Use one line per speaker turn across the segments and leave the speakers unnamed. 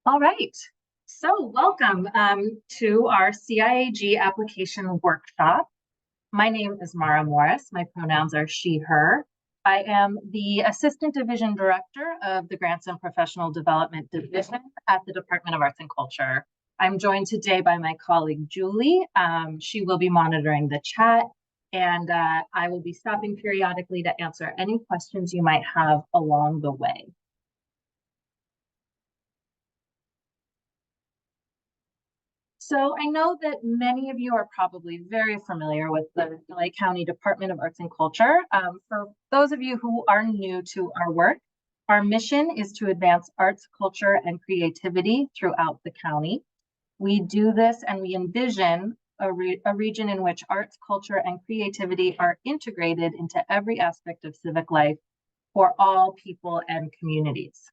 All right, so welcome to our CIAG application workshop. My name is Mara Morris. My pronouns are she, her. I am the Assistant Division Director of the Grants and Professional Development Division at the Department of Arts and Culture. I'm joined today by my colleague, Julie. She will be monitoring the chat, and I will be stopping periodically to answer any questions you might have along the way. So I know that many of you are probably very familiar with the LA County Department of Arts and Culture. For those of you who are new to our work, our mission is to advance arts, culture, and creativity throughout the county. We do this and we envision a region in which arts, culture, and creativity are integrated into every aspect of civic life for all people and communities.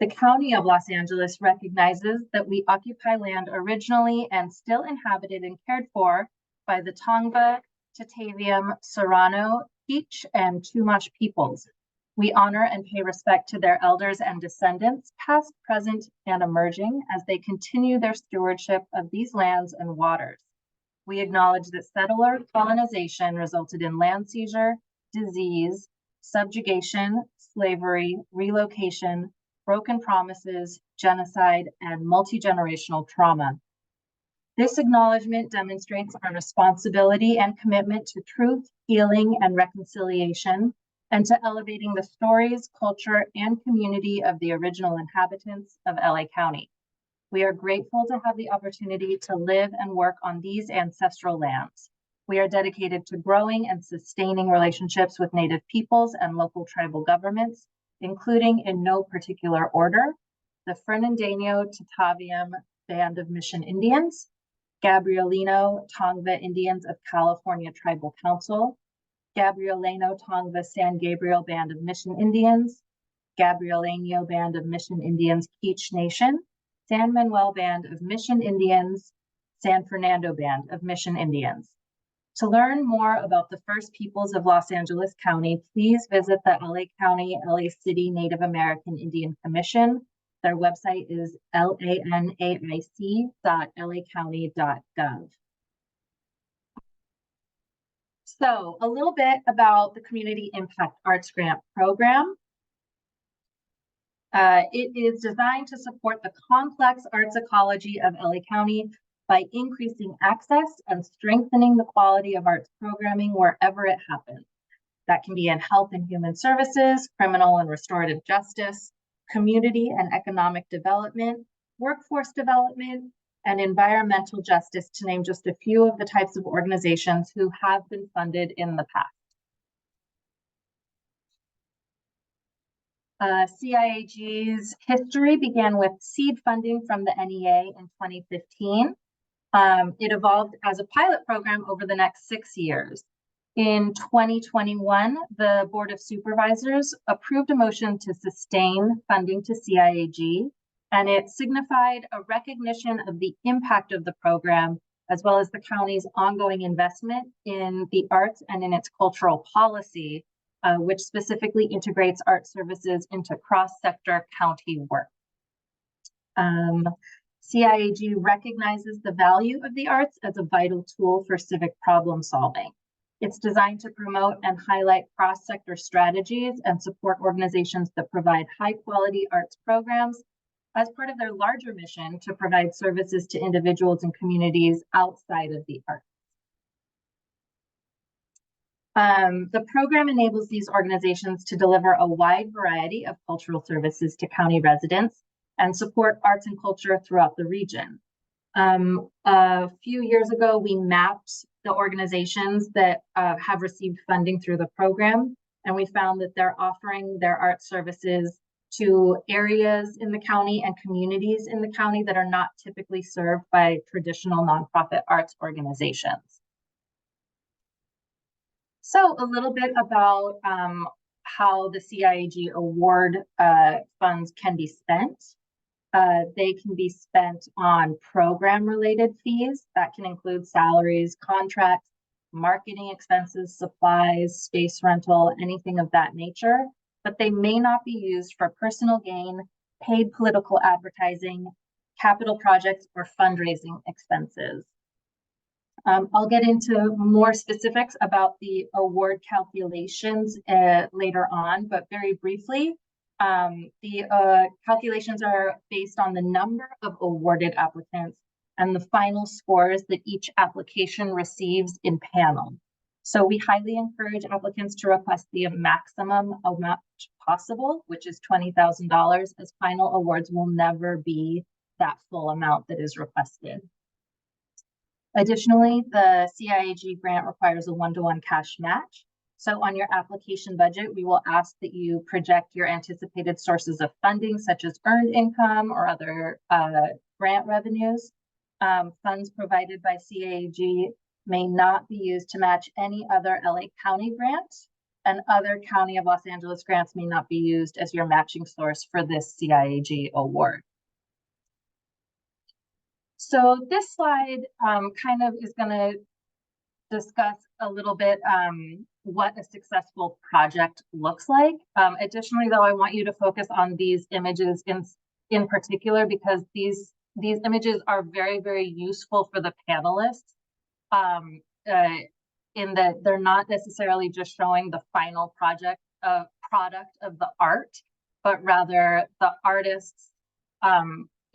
The County of Los Angeles recognizes that we occupy land originally and still inhabited and cared for by the Tongva, Tataviam, Serrano, Teach, and Chumash peoples. We honor and pay respect to their elders and descendants, past, present, and emerging, as they continue their stewardship of these lands and waters. We acknowledge that settler colonization resulted in land seizure, disease, subjugation, slavery, relocation, broken promises, genocide, and multi-generational trauma. This acknowledgement demonstrates our responsibility and commitment to truth, healing, and reconciliation, and to elevating the stories, culture, and community of the original inhabitants of LA County. We are grateful to have the opportunity to live and work on these ancestral lands. We are dedicated to growing and sustaining relationships with Native peoples and local tribal governments, including in no particular order, the Fernandino Tataviam Band of Mission Indians, Gabrielino Tongva Indians of California Tribal Council, Gabrielino Tongva San Gabriel Band of Mission Indians, Gabrielino Band of Mission Indians Quiche Nation, San Manuel Band of Mission Indians, San Fernando Band of Mission Indians. To learn more about the First Peoples of Los Angeles County, please visit the LA County, LA City Native American Indian Commission. Their website is lanaic.lacounty.gov. So a little bit about the Community Impact Arts Grant Program. It is designed to support the complex arts ecology of LA County by increasing access and strengthening the quality of arts programming wherever it happens. That can be in health and human services, criminal and restorative justice, community and economic development, workforce development, and environmental justice, to name just a few of the types of organizations who have been funded in the past. CIAG's history began with seed funding from the NEA in 2015. It evolved as a pilot program over the next 6 years. In 2021, the Board of Supervisors approved a motion to sustain funding to CIAG, and it signified a recognition of the impact of the program, as well as the county's ongoing investment in the arts and in its cultural policy, which specifically integrates art services into cross-sector county work. CIAG recognizes the value of the arts as a vital tool for civic problem solving. It's designed to promote and highlight cross-sector strategies and support organizations that provide high-quality arts programs as part of their larger mission to provide services to individuals and communities outside of the arts. The program enables these organizations to deliver a wide variety of cultural services to county residents and support arts and culture throughout the region. A few years ago, we mapped the organizations that have received funding through the program, and we found that they're offering their art services to areas in the county and communities in the county that are not typically served by traditional nonprofit arts organizations. So a little bit about how the CIAG award funds can be spent. They can be spent on program-related fees. That can include salaries, contracts, marketing expenses, supplies, space rental, anything of that nature. But they may not be used for personal gain, paid political advertising, capital projects, or fundraising expenses. I'll get into more specifics about the award calculations later on, but very briefly, the calculations are based on the number of awarded applicants and the final scores that each application receives in panel. So we highly encourage applicants to request the maximum amount possible, which is $20,000, as final awards will never be that full amount that is requested. Additionally, the CIAG grant requires a 1-to-1 cash match. So on your application budget, we will ask that you project your anticipated sources of funding, such as earned income or other grant revenues. Funds provided by CIAG may not be used to match any other LA County grant, and other County of Los Angeles grants may not be used as your matching source for this CIAG award. So this slide kind of is going to discuss a little bit what a successful project looks like. Additionally, though, I want you to focus on these images in particular, because these images are very, very useful for the panelists in that they're not necessarily just showing the final product of the art, but rather the artists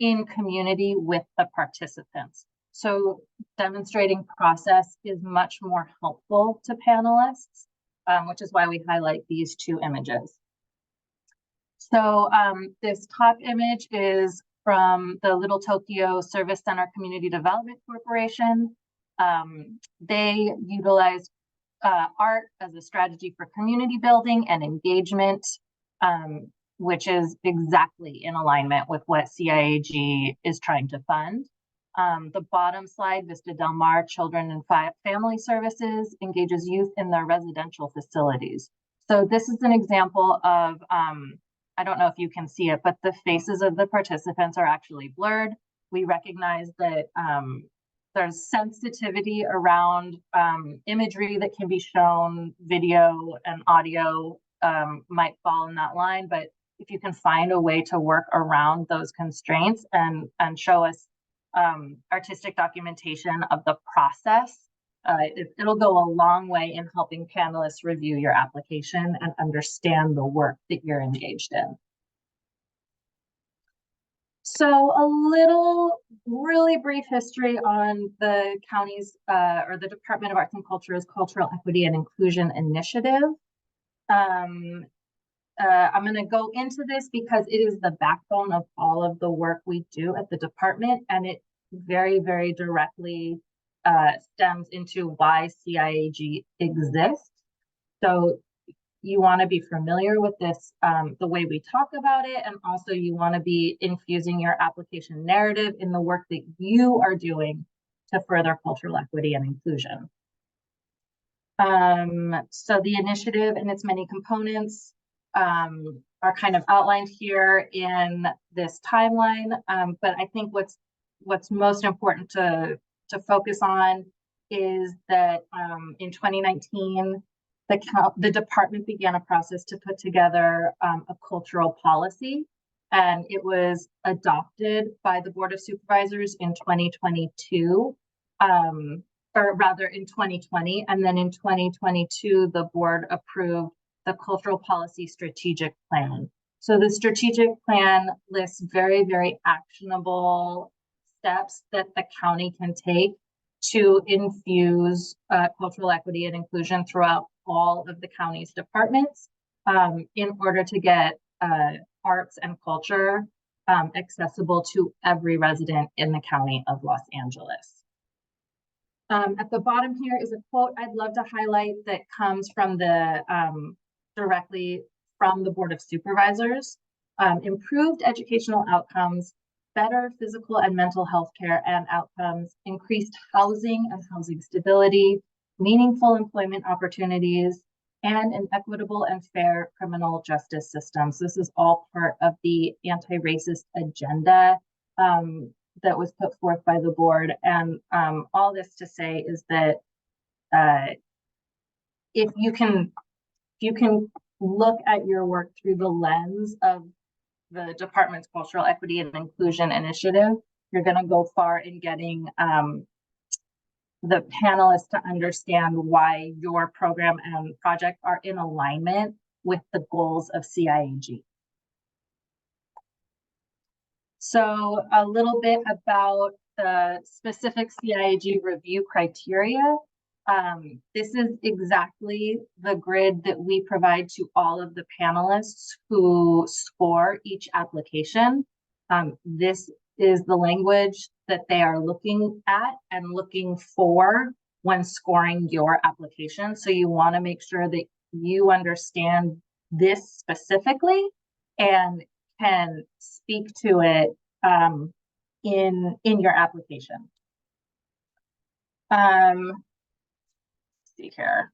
in community with the participants. So demonstrating process is much more helpful to panelists, which is why we highlight these two images. So this top image is from the Little Tokyo Service Center Community Development Corporation. They utilize art as a strategy for community building and engagement, which is exactly in alignment with what CIAG is trying to fund. The bottom slide, Vista Del Mar Children and Family Services, engages youth in their residential facilities. So this is an example of, I don't know if you can see it, but the faces of the participants are actually blurred. We recognize that there's sensitivity around imagery that can be shown, video and audio might fall in that line, but if you can find a way to work around those constraints and show us artistic documentation of the process, it'll go a long way in helping panelists review your application and understand the work that you're engaged in. So a little really brief history on the county's or the Department of Arts and Culture's Cultural Equity and Inclusion Initiative. I'm going to go into this because it is the backbone of all of the work we do at the department, and it very, very directly stems into why CIAG exists. So you want to be familiar with this, the way we talk about it, and also you want to be infusing your application narrative in the work that you are doing to further cultural equity and inclusion. So the initiative and its many components are kind of outlined here in this timeline, but I think what's most important to focus on is that in 2019, the department began a process to put together a cultural policy, and it was adopted by the Board of Supervisors in 2022, or rather in 2020, and then in 2022, the board approved the Cultural Policy Strategic Plan. So the strategic plan lists very, very actionable steps that the county can take to infuse cultural equity and inclusion throughout all of the county's departments in order to get arts and culture accessible to every resident in the county of Los Angeles. At the bottom here is a quote I'd love to highlight that comes from the directly from the Board of Supervisors. Improved educational outcomes, better physical and mental health care and outcomes, increased housing and housing stability, meaningful employment opportunities, and an equitable and fair criminal justice system. So this is all part of the anti-racist agenda that was put forth by the board. And all this to say is that if you can look at your work through the lens of the department's cultural equity and inclusion initiative, you're going to go far in getting the panelists to understand why your program and project are in alignment with the goals of CIAG. So a little bit about the specific CIAG review criteria. This is exactly the grid that we provide to all of the panelists who score each application. This is the language that they are looking at and looking for when scoring your application. So you want to make sure that you understand this specifically and can speak to it in your application. See here.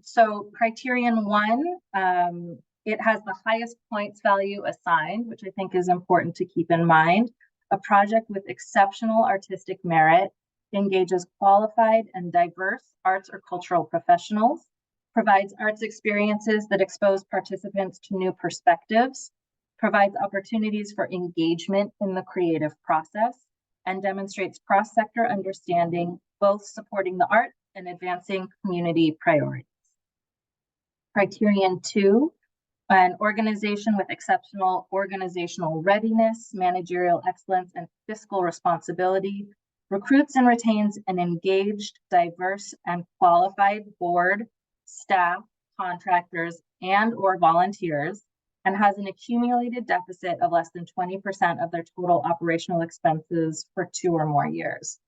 So criterion 1, it has the highest points value assigned, which I think is important to keep in mind. A project with exceptional artistic merit engages qualified and diverse arts or cultural professionals, provides arts experiences that expose participants to new perspectives, provides opportunities for engagement in the creative process, and demonstrates cross-sector understanding, both supporting the arts and advancing community priorities. Criterion 2, an organization with exceptional organizational readiness, managerial excellence, and fiscal responsibility recruits and retains an engaged, diverse, and qualified board, staff, contractors, and/or volunteers, and has an accumulated deficit of less than 20% of their total operational expenses for 2 or more years.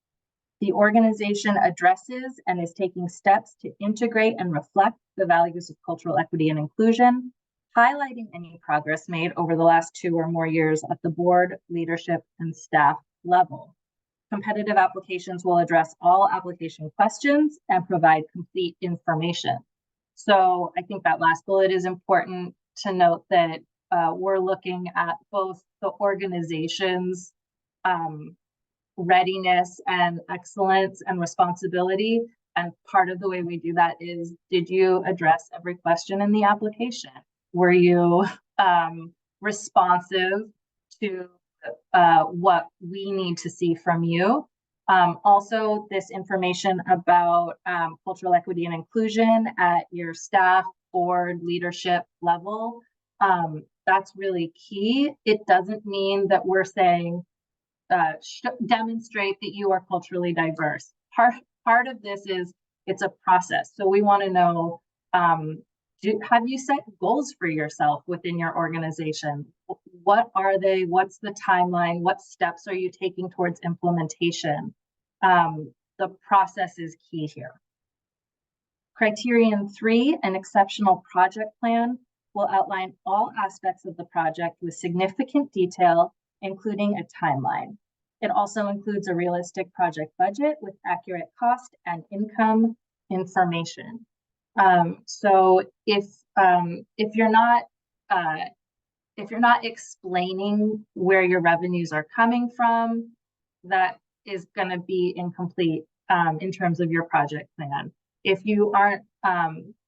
The organization addresses and is taking steps to integrate and reflect the values of cultural equity and inclusion, highlighting any progress made over the last 2 or more years at the board, leadership, and staff level. Competitive applications will address all application questions and provide complete information. So I think that last bullet is important to note that we're looking at both the organization's readiness and excellence and responsibility. And part of the way we do that is, did you address every question in the application? Were you responsive to what we need to see from you? Also, this information about cultural equity and inclusion at your staff, board, leadership level, that's really key. It doesn't mean that we're saying demonstrate that you are culturally diverse. Part of this is it's a process. So we want to know, have you set goals for yourself within your organization? What are they? What's the timeline? What steps are you taking towards implementation? The process is key here. Criterion 3, an exceptional project plan, will outline all aspects of the project with significant detail, including a timeline. It also includes a realistic project budget with accurate cost and income information. So if you're not explaining where your revenues are coming from, that is going to be incomplete in terms of your project plan. If you aren't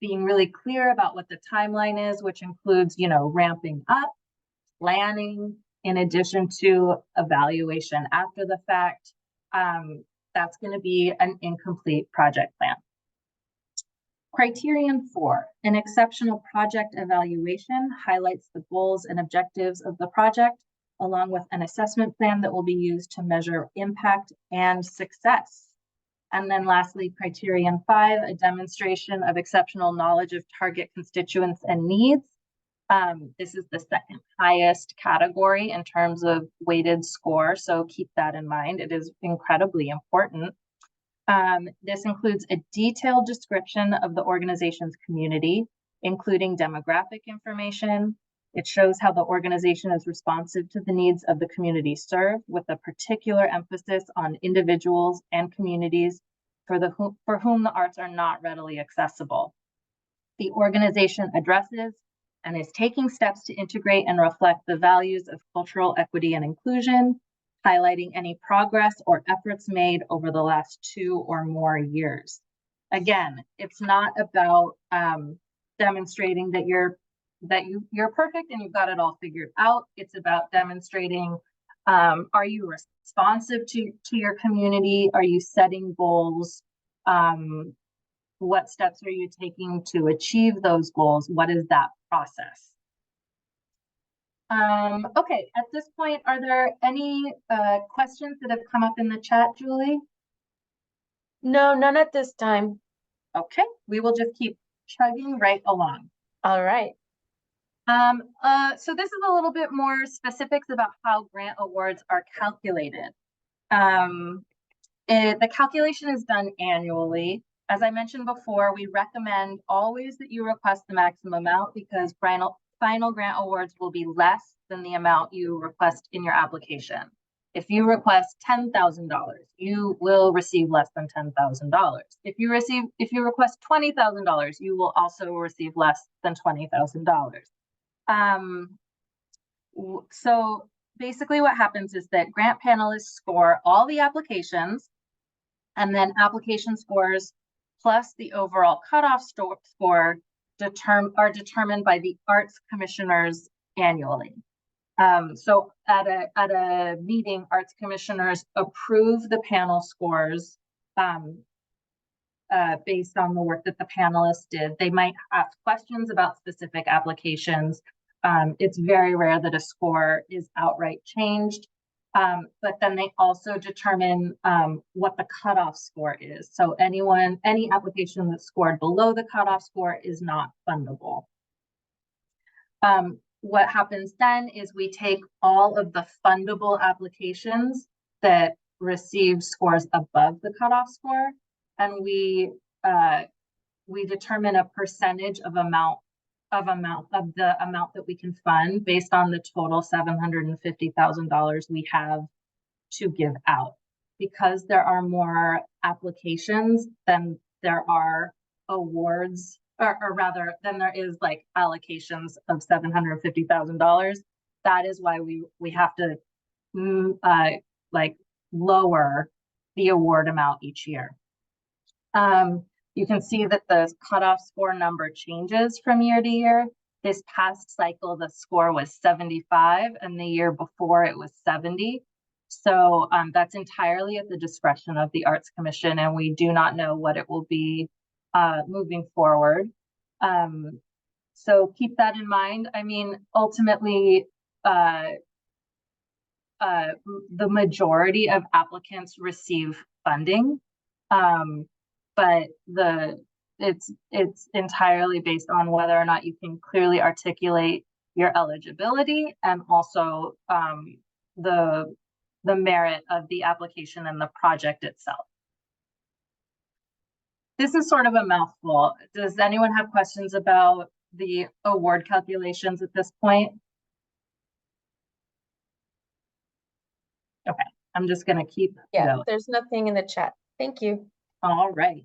being really clear about what the timeline is, which includes, ramping up, planning, in addition to evaluation after the fact, that's going to be an incomplete project plan. Criterion 4, an exceptional project evaluation highlights the goals and objectives of the project, along with an assessment plan that will be used to measure impact and success. And then lastly, criterion 5, a demonstration of exceptional knowledge of target constituents and needs. This is the second highest category in terms of weighted score, so keep that in mind. It is incredibly important. This includes a detailed description of the organization's community, including demographic information. It shows how the organization is responsive to the needs of the community served, with a particular emphasis on individuals and communities for whom the arts are not readily accessible. The organization addresses and is taking steps to integrate and reflect the values of cultural equity and inclusion, highlighting any progress or efforts made over the last 2 or more years. Again, it's not about demonstrating that you're that you're perfect and you've got it all figured out. It's about demonstrating, are you responsive to your community? Are you setting goals? What steps are you taking to achieve those goals? What is that process? Okay, at this point, are there any questions that have come up in the chat, Julie?
No, none at this time.
Okay, we will just keep chugging right along.
All right.
So this is a little bit more specifics about how grant awards are calculated. The calculation is done annually. As I mentioned before, we recommend always that you request the maximum amount because final grant awards will be less than the amount you request in your application. If you request $10,000, you will receive less than $10,000. If you request $20,000, you will also receive less than $20,000. So basically what happens is that grant panelists score all the applications, and then application scores plus the overall cutoff score are determined by the arts commissioners annually. So at a meeting, arts commissioners approve the panel scores based on the work that the panelists did. They might ask questions about specific applications. It's very rare that a score is outright changed. But then they also determine what the cutoff score is. So any application that's scored below the cutoff score is not fundable. What happens then is we take all of the fundable applications that receive scores above the cutoff score, and we determine a percentage of the amount that we can fund based on the total $750,000 we have to give out. Because there are more applications than there are awards, or rather than there is like allocations of $750,000. That is why we have to like lower the award amount each year. You can see that the cutoff score number changes from year to year. This past cycle, the score was 75, and the year before it was 70. So that's entirely at the discretion of the Arts Commission, and we do not know what it will be moving forward. So keep that in mind. I mean, ultimately, the majority of applicants receive funding. But it's entirely based on whether or not you can clearly articulate your eligibility and also the merit of the application and the project itself. This is sort of a mouthful. Does anyone have questions about the award calculations at this point? Okay, I'm just gonna keep going.
There's nothing in the chat. Thank you.
All right.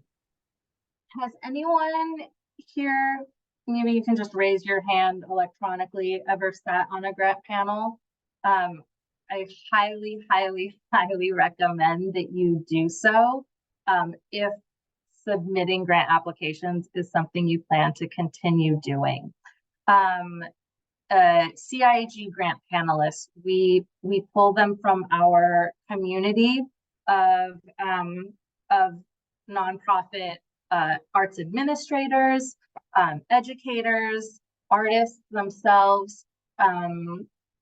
Has anyone here, maybe you can just raise your hand electronically, ever sat on a grant panel? I highly, highly, highly recommend that you do so if submitting grant applications is something you plan to continue doing. CIAG grant panelists, we pull them from our community of nonprofit arts administrators, educators, artists themselves,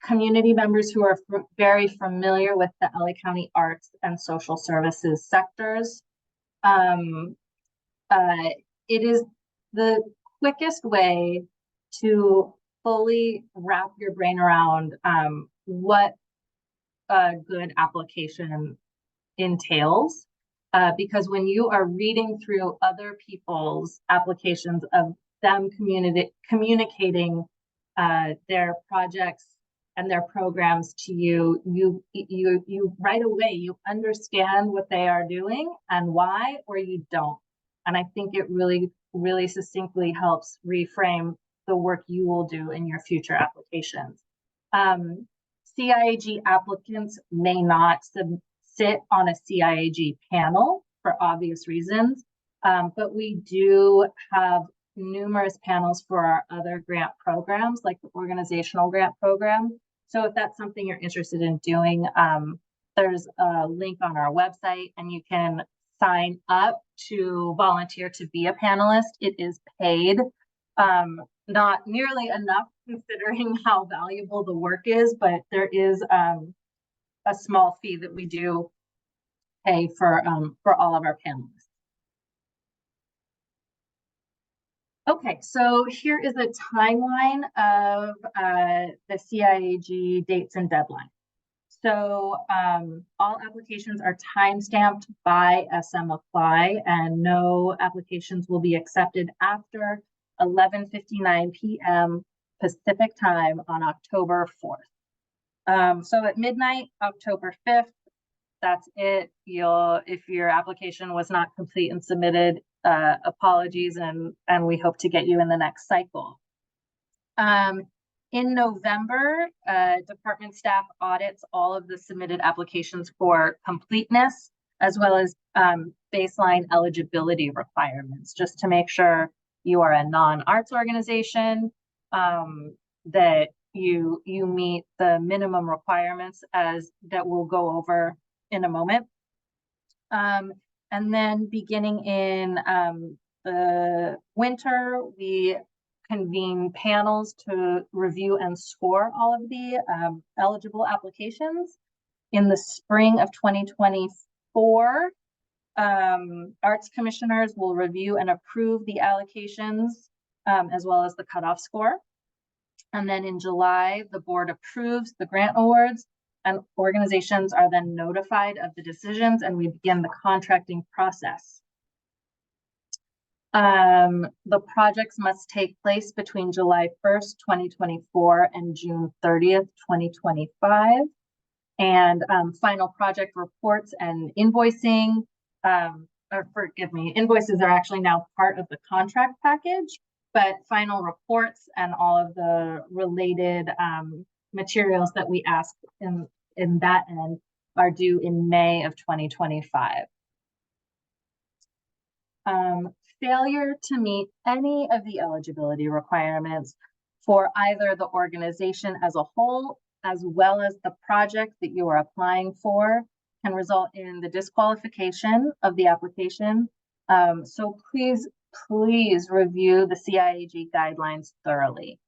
community members who are very familiar with the LA County arts and social services sectors. It is the quickest way to fully wrap your brain around what a good application entails. Because when you are reading through other people's applications of them communicating their projects and their programs to you, you right away, you understand what they are doing and why, or you don't. And I think it really, really succinctly helps reframe the work you will do in your future applications. CIAG applicants may not sit on a CIAG panel for obvious reasons, but we do have numerous panels for our other grant programs, like the organizational grant program. So if that's something you're interested in doing, there's a link on our website and you can sign up to volunteer to be a panelist. It is paid, not nearly enough considering how valuable the work is, but there is a small fee that we do pay for all of our panelists. Okay, so here is a timeline of the CIAG dates and deadlines. So all applications are time-stamped by SM Apply, and no applications will be accepted after 11:59 p.m. Pacific time on October 4th. So at midnight, October 5th, that's it. If your application was not complete and submitted, apologies, and we hope to get you in the next cycle. In November, department staff audits all of the submitted applications for completeness, as well as baseline eligibility requirements, just to make sure you are a non-arts organization, that you meet the minimum requirements that we'll go over in a moment. And then beginning in the winter, we convene panels to review and score all of the eligible applications. In the spring of 2024, arts commissioners will review and approve the allocations as well as the cutoff score. And then in July, the board approves the grant awards and organizations are then notified of the decisions and we begin the contracting process. The projects must take place between July 1st, 2024 and June 30th, 2025. And final project reports and invoicing, or forgive me, invoices are actually now part of the contract package, but final reports and all of the related materials that we ask in that end are due in May of 2025. Failure to meet any of the eligibility requirements for either the organization as a whole, as well as the project that you are applying for, can result in the disqualification of the application. So please review the CIAG guidelines thoroughly.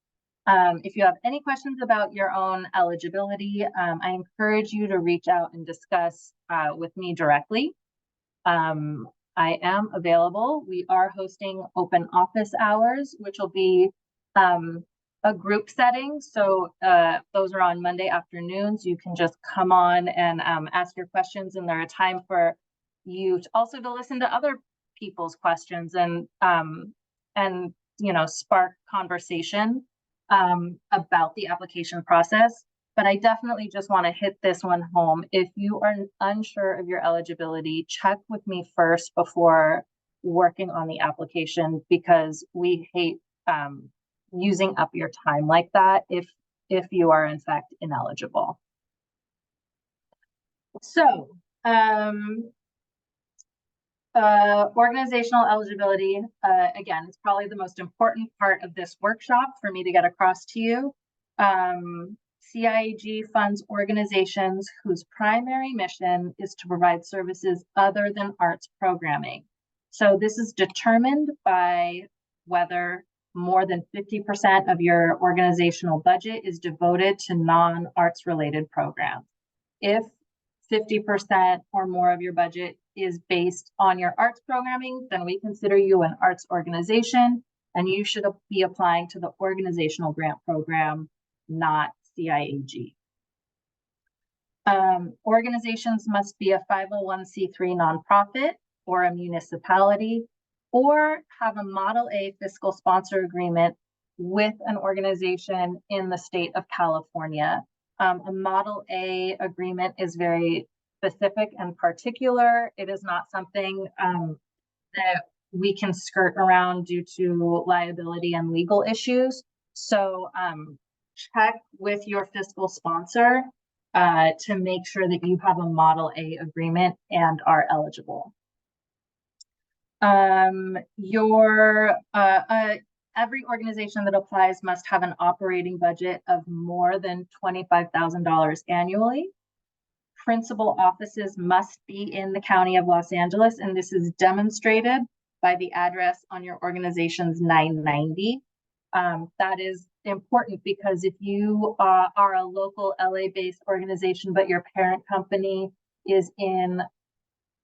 If you have any questions about your own eligibility, I encourage you to reach out and discuss with me directly. I am available. We are hosting open office hours, which will be a group setting. So those are on Monday afternoons. You can just come on and ask your questions, and there are time for you to also to listen to other people's questions and spark conversation about the application process. But I definitely just want to hit this one home. If you are unsure of your eligibility, check with me first before working on the application, because we hate using up your time like that if you are in fact ineligible. So organizational eligibility, again, is probably the most important part of this workshop for me to get across to you. CIAG funds organizations whose primary mission is to provide services other than arts programming. So this is determined by whether more than 50% of your organizational budget is devoted to non-arts related programs. If 50% or more of your budget is based on your arts programming, then we consider you an arts organization and you should be applying to the organizational grant program, not CIAG. Organizations must be a 501c3 nonprofit or a municipality, or have a Model A fiscal sponsor agreement with an organization in the state of California. A Model A agreement is very specific and particular. It is not something that we can skirt around due to liability and legal issues. So check with your fiscal sponsor to make sure that you have a Model A agreement and are eligible. Every organization that applies must have an operating budget of more than $25,000 annually. Principal offices must be in the County of Los Angeles, and this is demonstrated by the address on your organization's 990. That is important because if you are a local LA-based organization, but your parent company is in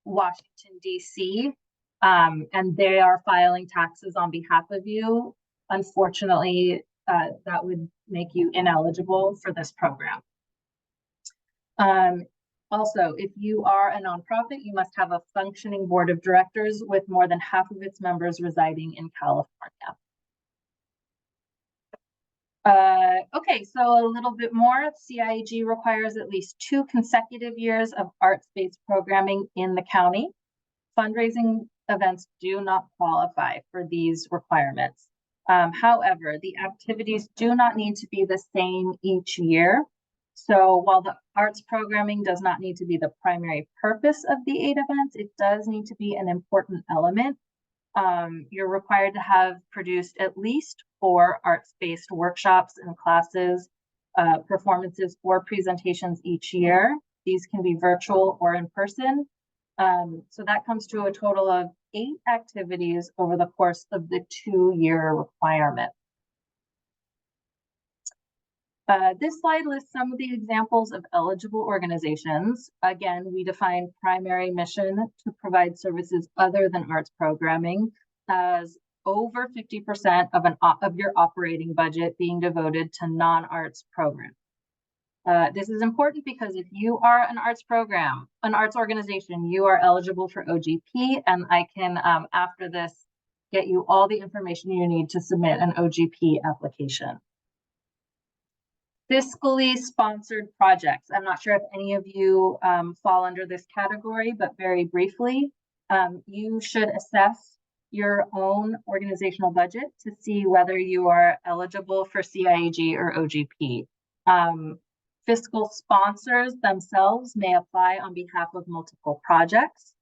Washington, D.C., and they are filing taxes on behalf of you, unfortunately, that would make you ineligible for this program. Also, if you are a nonprofit, you must have a functioning board of directors with more than half of its members residing in California. Okay, so a little bit more. CIAG requires at least 2 consecutive years of arts-based programming in the county. Fundraising events do not qualify for these requirements. However, the activities do not need to be the same each year. So while the arts programming does not need to be the primary purpose of the 8 events, it does need to be an important element. You're required to have produced at least 4 arts-based workshops and classes, performances, or presentations each year. These can be virtual or in person. So that comes to a total of 8 activities over the course of the 2-year requirement. This slide lists some of the examples of eligible organizations. Again, we define primary mission to provide services other than arts programming as over 50% of your operating budget being devoted to non-arts programs. This is important because if you are an arts program, an arts organization, you are eligible for OGP, and I can, after this, get you all the information you need to submit an OGP application. Fiscally sponsored projects. I'm not sure if any of you fall under this category, but very briefly, you should assess your own organizational budget to see whether you are eligible for CIAG or OGP. Fiscal sponsors themselves may apply on behalf of multiple projects.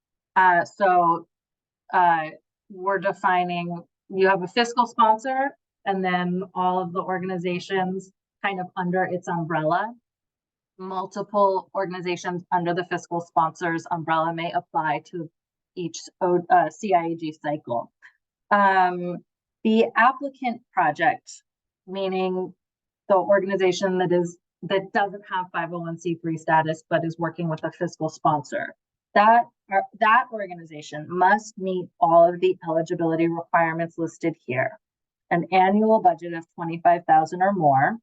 We're defining, you have a fiscal sponsor and then all of the organizations kind of under its umbrella. Multiple organizations under the fiscal sponsor's umbrella may apply to each CIAG cycle. The applicant project, meaning the organization that doesn't have 501c3 status but is working with a fiscal sponsor, that organization must meet all of the eligibility requirements listed here. An annual budget of $25,000 or more,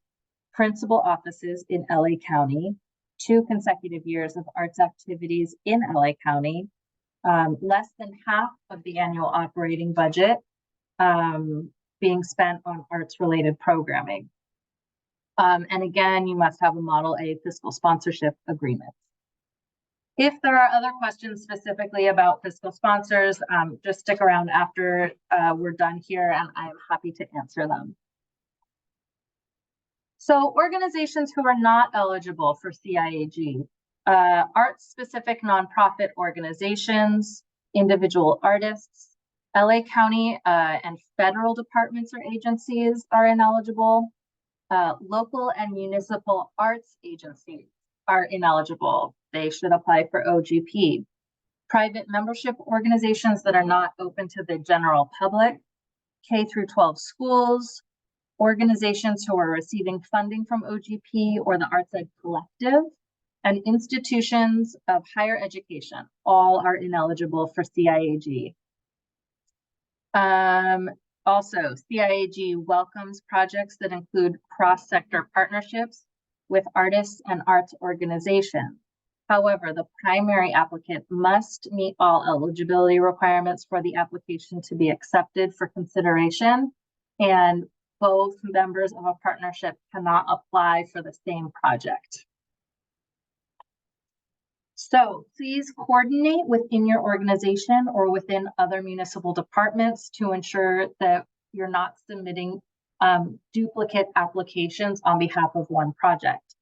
principal offices in LA County, 2 consecutive years of arts activities in LA County, less than half of the annual operating budget being spent on arts-related programming. And again, you must have a Model A fiscal sponsorship agreement. If there are other questions specifically about fiscal sponsors, just stick around after we're done here and I'm happy to answer them. So organizations who are not eligible for CIAG, arts-specific nonprofit organizations, individual artists, LA County and federal departments or agencies are ineligible. Local and municipal arts agencies are ineligible. They should apply for OGP. Private membership organizations that are not open to the general public, K through 12 schools, organizations who are receiving funding from OGP or the ArtsEd Collective, and institutions of higher education, all are ineligible for CIAG. Also, CIAG welcomes projects that include cross-sector partnerships with artists and arts organizations. However, the primary applicant must meet all eligibility requirements for the application to be accepted for consideration, and both members of a partnership cannot apply for the same project. So please coordinate within your organization or within other municipal departments to ensure that you're not submitting duplicate applications on behalf of one project.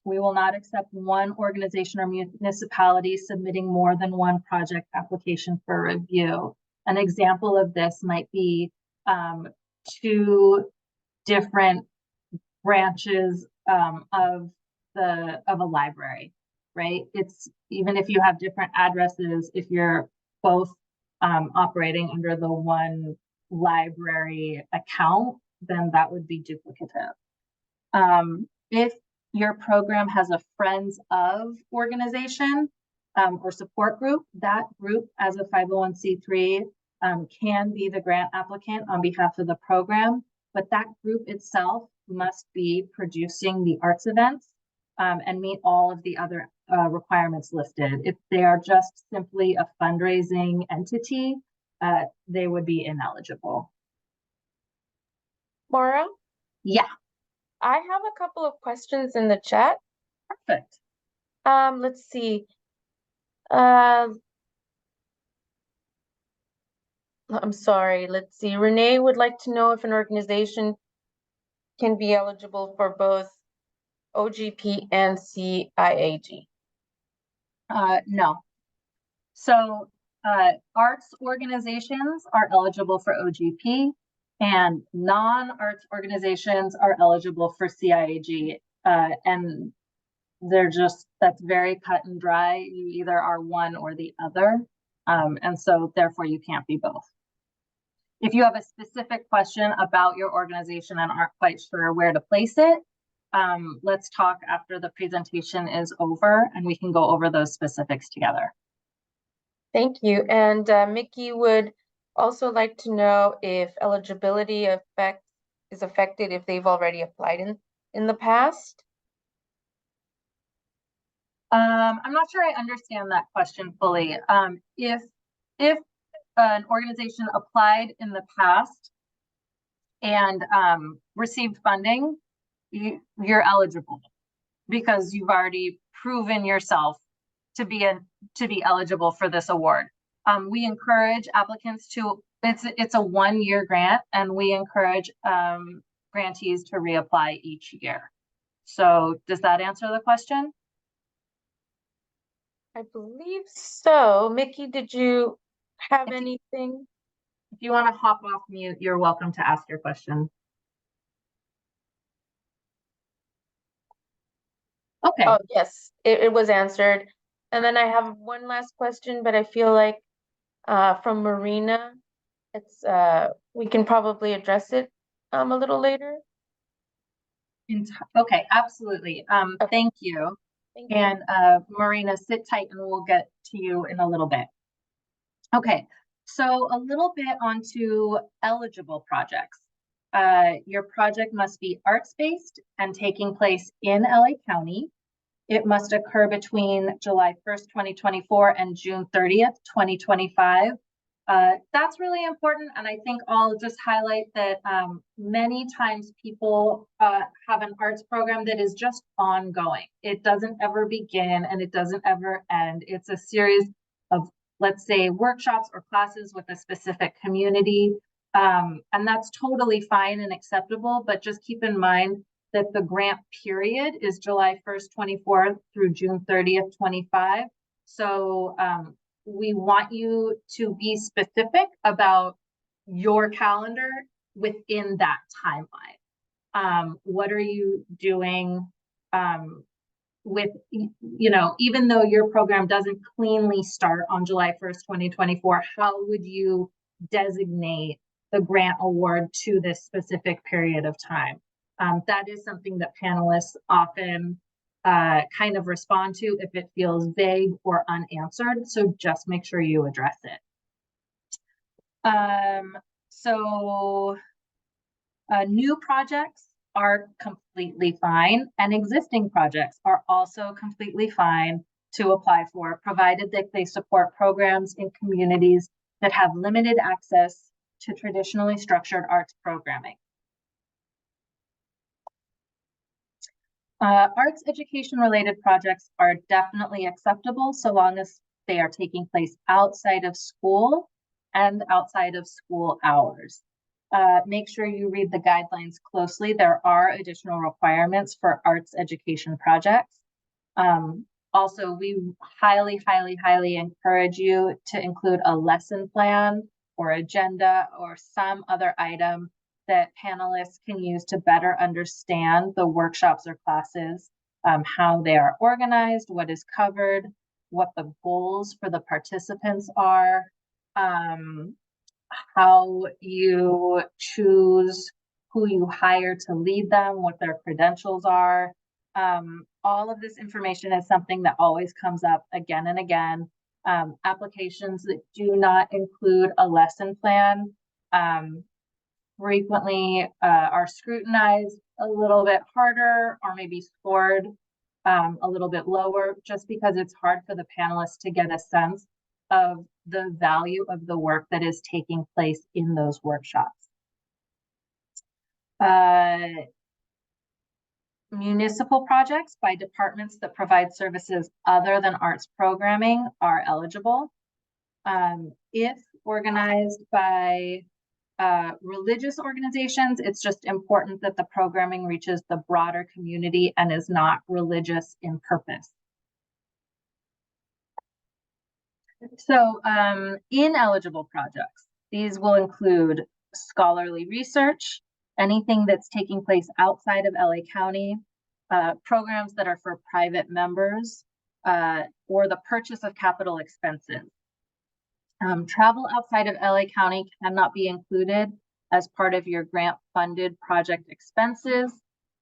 We will not accept one organization or municipality submitting more than one project application for review. An example of this might be two different branches of a library, right? It's even if you have different addresses, if you're both operating under the one library account, then that would be duplicative. If your program has a friends of organization or support group, that group as a 501c3 can be the grant applicant on behalf of the program, but that group itself must be producing the arts events and meet all of the other requirements listed. If they are just simply a fundraising entity, they would be ineligible.
Maura,
Yeah,
I have a couple of questions in the chat.
perfect.
Let's see. I'm sorry, let's see. Renee would like to know if an organization can be eligible for both OGP and CIAG.
No. So arts organizations are eligible for OGP and non-arts organizations are eligible for CIAG. And that's very cut and dry. You either are one or the other. And so therefore you can't be both. If you have a specific question about your organization and aren't quite sure where to place it, let's talk after the presentation is over and we can go over those specifics together.
Thank you. And Mickey would also like to know if eligibility is affected if they've already applied in the past.
I'm not sure I understand that question fully. If an organization applied in the past and received funding, you're eligible because you've already proven yourself to be eligible for this award. We encourage applicants to, it's a 1-year grant, and we encourage grantees to reapply each year. So does that answer the question?
I believe so. Mickey, did you have anything?
If you want to hop off mute, you're welcome to ask your question. Okay.
Oh, yes, it was answered. And then I have one last question, but I feel like from Marina, it's we can probably address it a little later.
Okay, absolutely.
Okay.
Thank you.
Thank you.
And Marina, sit tight and we'll get to you in a little bit. Okay, so a little bit onto eligible projects. Your project must be arts-based and taking place in LA County. It must occur between July 1st, 2024 and June 30th, 2025. That's really important. And I think I'll just highlight that many times people have an arts program that is just ongoing. It doesn't ever begin and it doesn't ever end. It's a series of, let's say, workshops or classes with a specific community. And that's totally fine and acceptable, but just keep in mind that the grant period is July 1st, 24 through June 30th, 25. So we want you to be specific about your calendar within that timeline. What are you doing with, even though your program doesn't cleanly start on July 1st, 2024, how would you designate the grant award to this specific period of time? That is something that panelists often kind of respond to if it feels vague or unanswered. So just make sure you address it. New projects are completely fine, and existing projects are also completely fine to apply for, provided that they support programs in communities that have limited access to traditionally structured arts programming. Arts education related projects are definitely acceptable so long as they are taking place outside of school and outside of school hours. make sure you read the guidelines closely. There are additional requirements for arts education projects. Also, we highly, highly, highly encourage you to include a lesson plan or agenda or some other item that panelists can use to better understand the workshops or classes, how they are organized, what is covered, what the goals for the participants are, how you choose who you hire to lead them, what their credentials are. All of this information is something that always comes up again and again. Applications that do not include a lesson plan frequently are scrutinized a little bit harder or maybe scored a little bit lower, just because it's hard for the panelists to get a sense of the value of the work that is taking place in those workshops. Municipal projects by departments that provide services other than arts programming are eligible. If organized by religious organizations, it's just important that the programming reaches the broader community and is not religious in purpose. So ineligible projects, these will include scholarly research, anything that's taking place outside of LA County, programs that are for private members, or the purchase of capital expenses. Travel outside of LA County cannot be included as part of your grant-funded project expenses.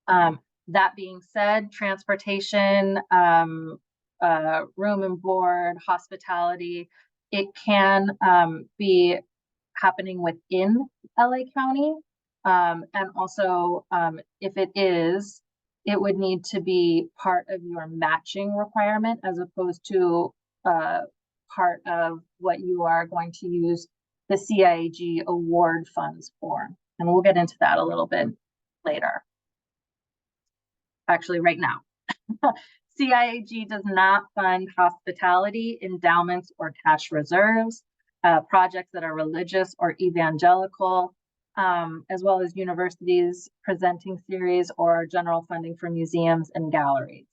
That being said, transportation, room and board, hospitality, it can be happening within LA County. And also, if it is, it would need to be part of your matching requirement as opposed to part of what you are going to use the CIAG award funds for. And we'll get into that a little bit later. Actually, right now. CIAG does not fund hospitality, endowments, or cash reserves, projects that are religious or evangelical, as well as universities presenting series or general funding for museums and galleries.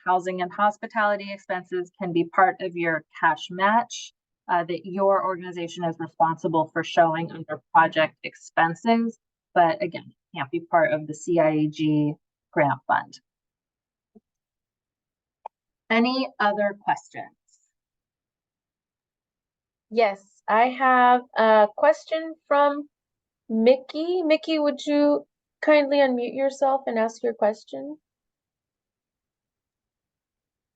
Housing and hospitality expenses can be part of your cash match that your organization is responsible for showing under project expenses, but again, can't be part of the CIAG grant fund. Any other questions?
Yes, I have a question from Mickey. Mickey, would you kindly unmute yourself and ask your question?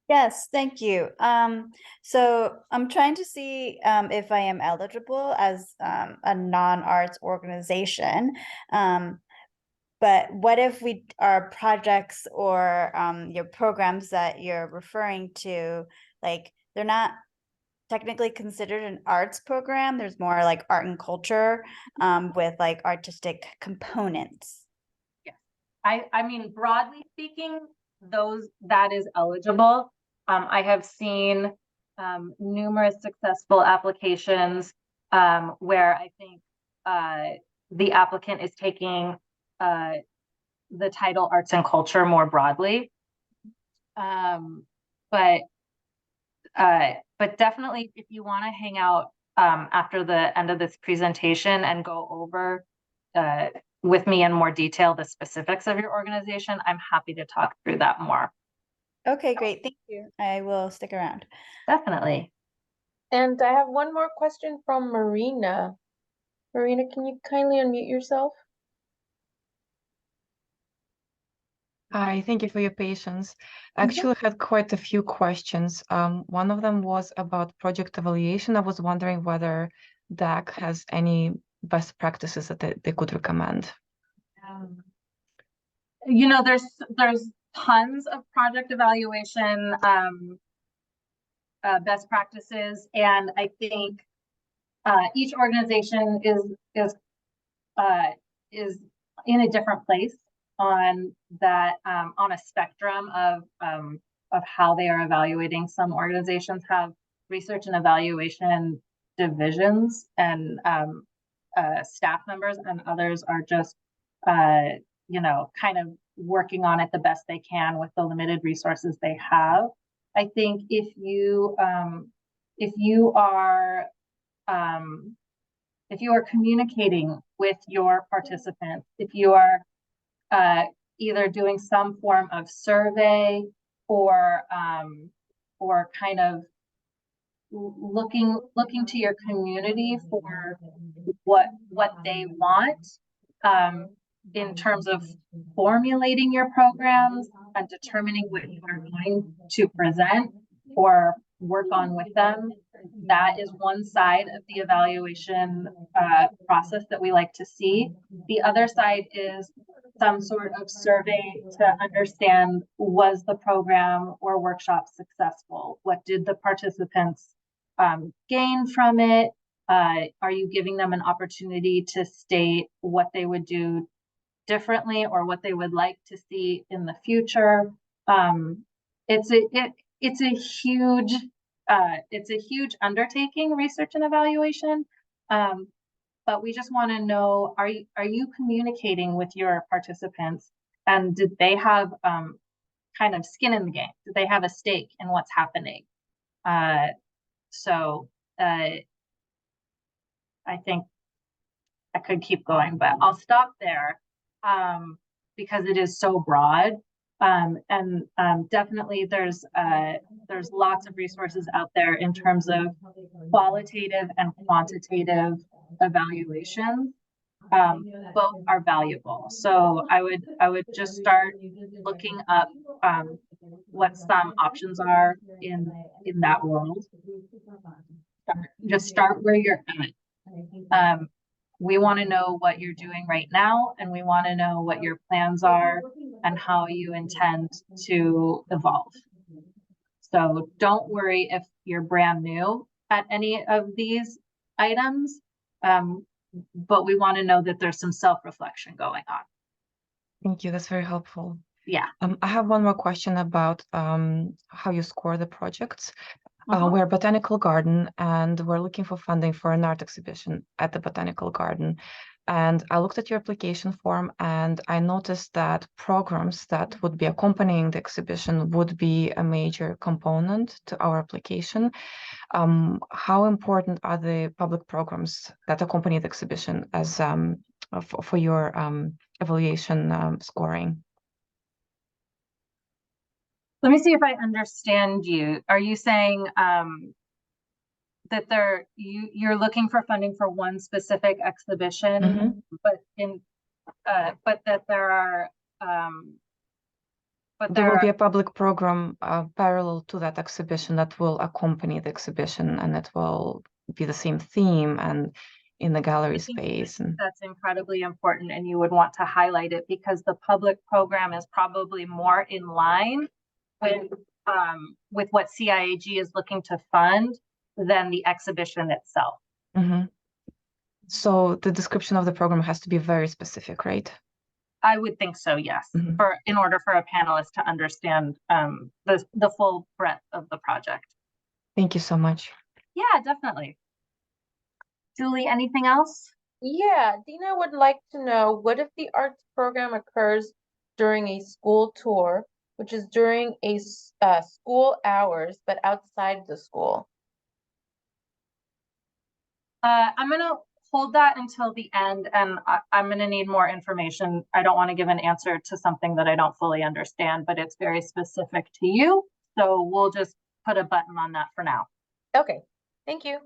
Yes, thank you. So I'm trying to see if I am eligible as a non-arts organization. But what if we our projects or your programs that you're referring to, like they're not technically considered an arts program? There's more like art and culture with like artistic components.
Yeah, I mean, broadly speaking, that is eligible. I have seen numerous successful applications where I think the applicant is taking the title arts and culture more broadly. But definitely if you want to hang out after the end of this presentation and go over with me in more detail the specifics of your organization, I'm happy to talk through that more.
Okay, great. Thank you. I will stick around.
Definitely.
And I have one more question from Marina. Marina, can you kindly unmute yourself?
Hi, thank you for your patience. I actually had quite a few questions. One of them was about project evaluation. I was wondering whether DAC has any best practices that they could recommend.
You know, there's tons of project evaluation best practices, and I think each organization is in a different place on that on a spectrum of how they are evaluating. Some organizations have research and evaluation divisions, and staff members, and others are just, kind of working on it the best they can with the limited resources they have. I think if you are communicating with your participants, if you are either doing some form of survey or kind of looking to your community for what they want in terms of formulating your programs and determining what you are going to present or work on with them. That is one side of the evaluation process that we like to see. The other side is some sort of survey to understand, was the program or workshop successful? What did the participants gain from it? Are you giving them an opportunity to state what they would do differently or what they would like to see in the future? It's a huge undertaking, research and evaluation. But we just want to know, are you communicating with your participants, and did they have kind of skin in the game? Did they have a stake in what's happening? So I think I could keep going, but I'll stop there because it is so broad. And definitely there's lots of resources out there in terms of qualitative and quantitative evaluation. Both are valuable. So I would just start looking up what some options are in that world. Just start where you're at. We want to know what you're doing right now, and we want to know what your plans are and how you intend to evolve. So don't worry if you're brand new at any of these items, but we want to know that there's some self-reflection going on.
Thank you. That's very helpful.
Yeah.
I have one more question about how you score the projects. We're a botanical garden, and we're looking for funding for an art exhibition at the botanical garden. And I looked at your application form, and I noticed that programs that would be accompanying the exhibition would be a major component to our application. How important are the public programs that accompany the exhibition as for your evaluation scoring?
Let me see if I understand you. Are you saying that you're looking for funding for one specific exhibition, but that there are
there will be a public program parallel to that exhibition that will accompany the exhibition, and it will be the same theme and in the gallery space. And
that's incredibly important, and you would want to highlight it because the public program is probably more in line with what CIAG is looking to fund than the exhibition itself.
So the description of the program has to be very specific, right?
I would think so, yes, in order for a panelist to understand the full breadth of the project.
Thank you so much.
Yeah, definitely. Julie, anything else?
Yeah, Dina would like to know, what if the arts program occurs during a school tour, which is during a school hours, but outside the school?
I'm going to hold that until the end, and I'm going to need more information. I don't want to give an answer to something that I don't fully understand, but it's very specific to you. So we'll just put a button on that for now.
Okay, thank you.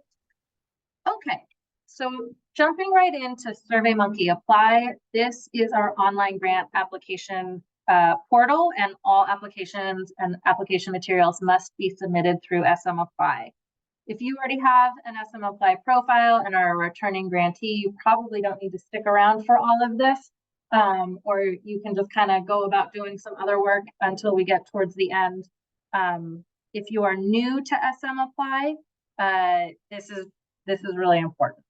Okay, so jumping right into SurveyMonkey Apply, this is our online grant application portal, and all applications and application materials must be submitted through SM Apply. If you already have an SM Apply profile and are a returning grantee, you probably don't need to stick around for all of this, or you can just kind of go about doing some other work until we get towards the end. If you are new to SM Apply, this is really important.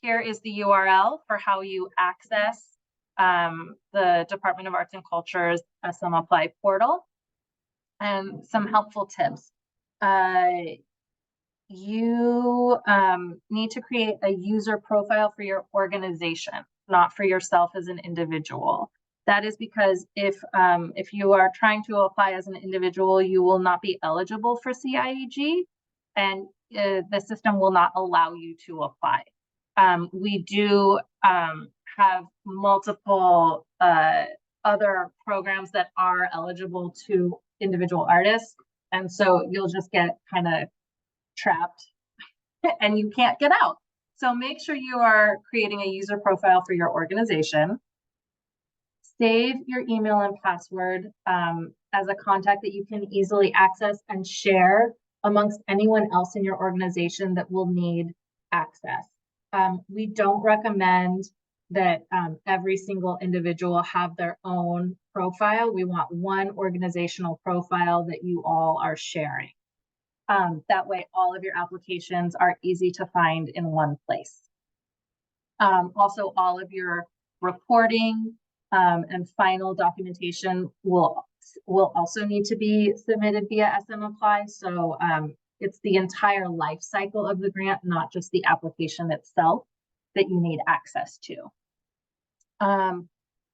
Here is the URL for how you access the Department of Arts and Culture's SM Apply portal, and some helpful tips. you need to create a user profile for your organization, not for yourself as an individual. That is because if you are trying to apply as an individual, you will not be eligible for CIAG, and the system will not allow you to apply. We do have multiple other programs that are eligible to individual artists, and so you'll just get kind of trapped and you can't get out. So make sure you are creating a user profile for your organization. Save your email and password as a contact that you can easily access and share amongst anyone else in your organization that will need access. We don't recommend that every single individual have their own profile. We want one organizational profile that you all are sharing. That way, all of your applications are easy to find in one place. Also, all of your reporting and final documentation will also need to be submitted via SM Apply. So it's the entire life cycle of the grant, not just the application itself, that you need access to.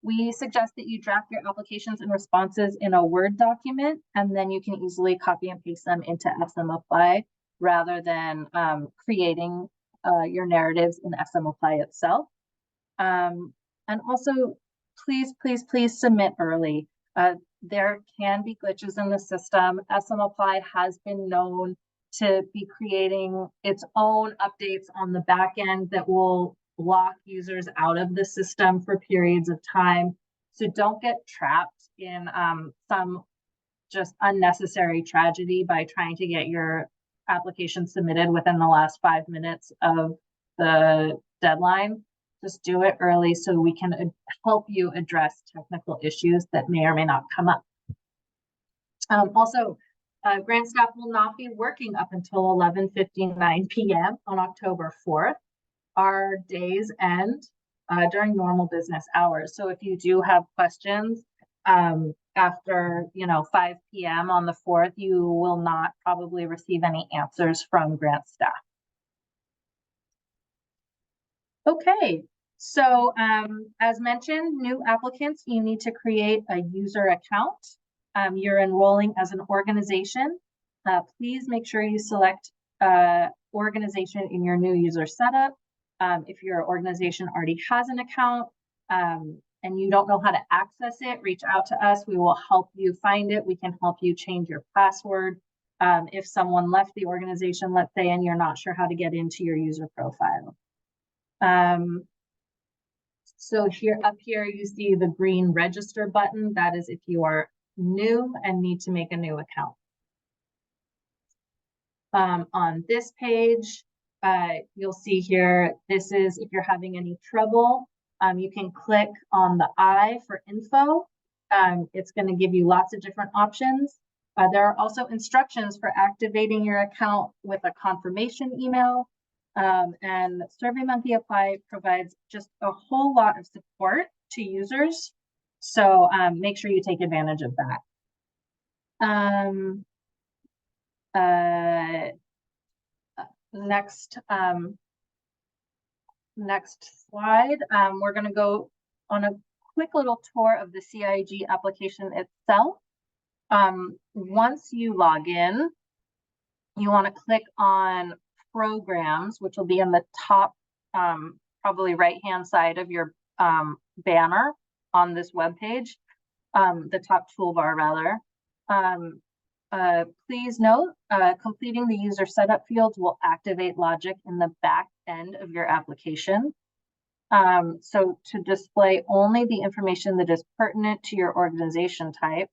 We suggest that you draft your applications and responses in a Word document, and then you can easily copy and paste them into SM Apply rather than creating your narratives in SM Apply itself. And also, please submit early. There can be glitches in the system. SM Apply has been known to be creating its own updates on the back end that will block users out of the system for periods of time. So don't get trapped in some just unnecessary tragedy by trying to get your application submitted within the last 5 minutes of the deadline. Just do it early so we can help you address technical issues that may or may not come up. Also, grant staff will not be working up until 11:59 p.m. on October 4th. Our days end during normal business hours. So if you do have questions after 5 p.m. on the 4th, you will not probably receive any answers from grant staff. Okay, so as mentioned, new applicants, you need to create a user account. You're enrolling as an organization. Please make sure you select organization in your new user setup. If your organization already has an account and you don't know how to access it, reach out to us. We will help you find it. We can help you change your password. If someone left the organization, let's say, and you're not sure how to get into your user profile. So up here, you see the green register button. That is if you are new and need to make a new account. On this page, you'll see here, this is if you're having any trouble, you can click on the I for info. It's going to give you lots of different options. There are also instructions for activating your account with a confirmation email. And SurveyMonkey Apply provides just a whole lot of support to users. So make sure you take advantage of that. Next slide. We're going to go on a quick little tour of the CIAG application itself. Once you log in, you want to click on programs, which will be in the top, probably right-hand side of your banner on this web page, the top toolbar rather. Please note, completing the user setup fields will activate logic in the back end of your application. So to display only the information that is pertinent to your organization type.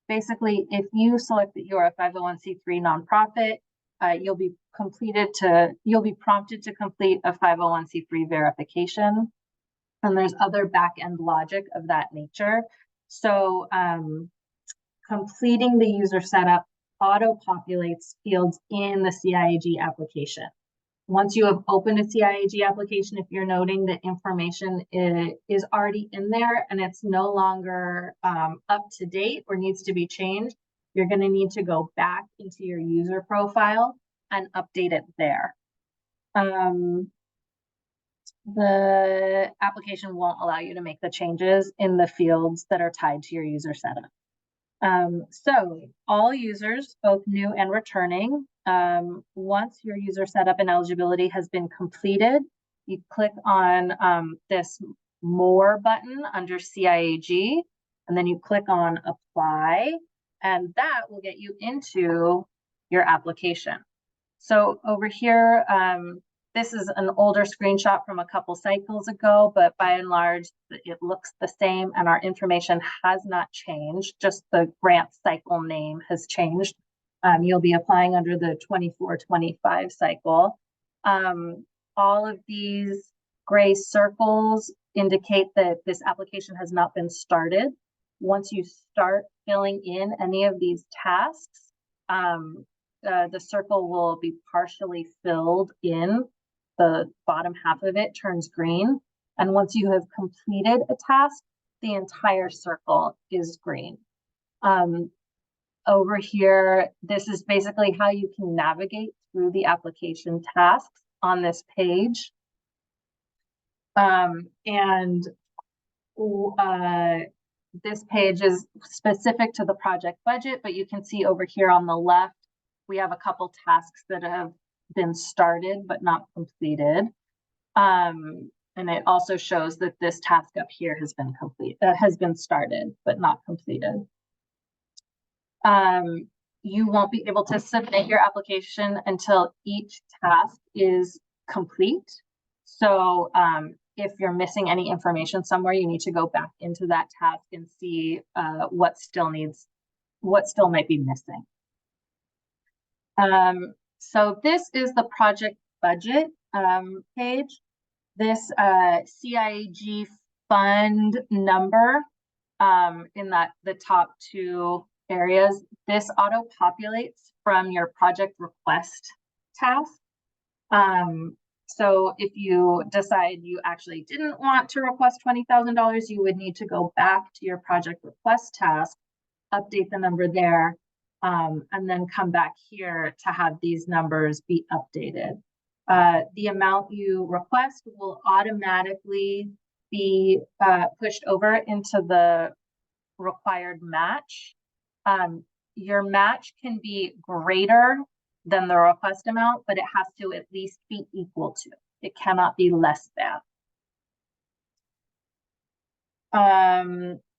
Basically, if you select that you're a 501c3 nonprofit, you'll be prompted to complete a 501c3 verification. And there's other back end logic of that nature. So completing the user setup auto-populates fields in the CIAG application. Once you have opened a CIAG application, if you're noting that information is already in there and it's no longer up to date or needs to be changed, you're going to need to go back into your user profile and update it there. The application won't allow you to make the changes in the fields that are tied to your user setup. So all users, both new and returning, once your user setup and eligibility has been completed, you click on this More button under CIAG, and then you click on Apply, and that will get you into your application. So over here, this is an older screenshot from a couple cycles ago, but by and large, it looks the same and our information has not changed. Just the grant cycle name has changed. You'll be applying under the 24-25 cycle. All of these gray circles indicate that this application has not been started. Once you start filling in any of these tasks, the circle will be partially filled in. The bottom half of it turns green. And once you have completed a task, the entire circle is green. Over here, this is basically how you can navigate through the application tasks on this page. This page is specific to the project budget, but you can see over here on the left, we have a couple tasks that have been started but not completed. And it also shows that this task up here has been started but not completed. You won't be able to submit your application until each task is complete. So if you're missing any information somewhere, you need to go back into that task and see what still might be missing. So this is the project budget page. This CIAG fund number in the top two areas, this auto-populates from your project request task. So if you decide you actually didn't want to request $20,000, you would need to go back to your project request task, update the number there, and then come back here to have these numbers be updated. The amount you request will automatically be pushed over into the required match. Your match can be greater than the request amount, but it has to at least be equal to. It cannot be less than.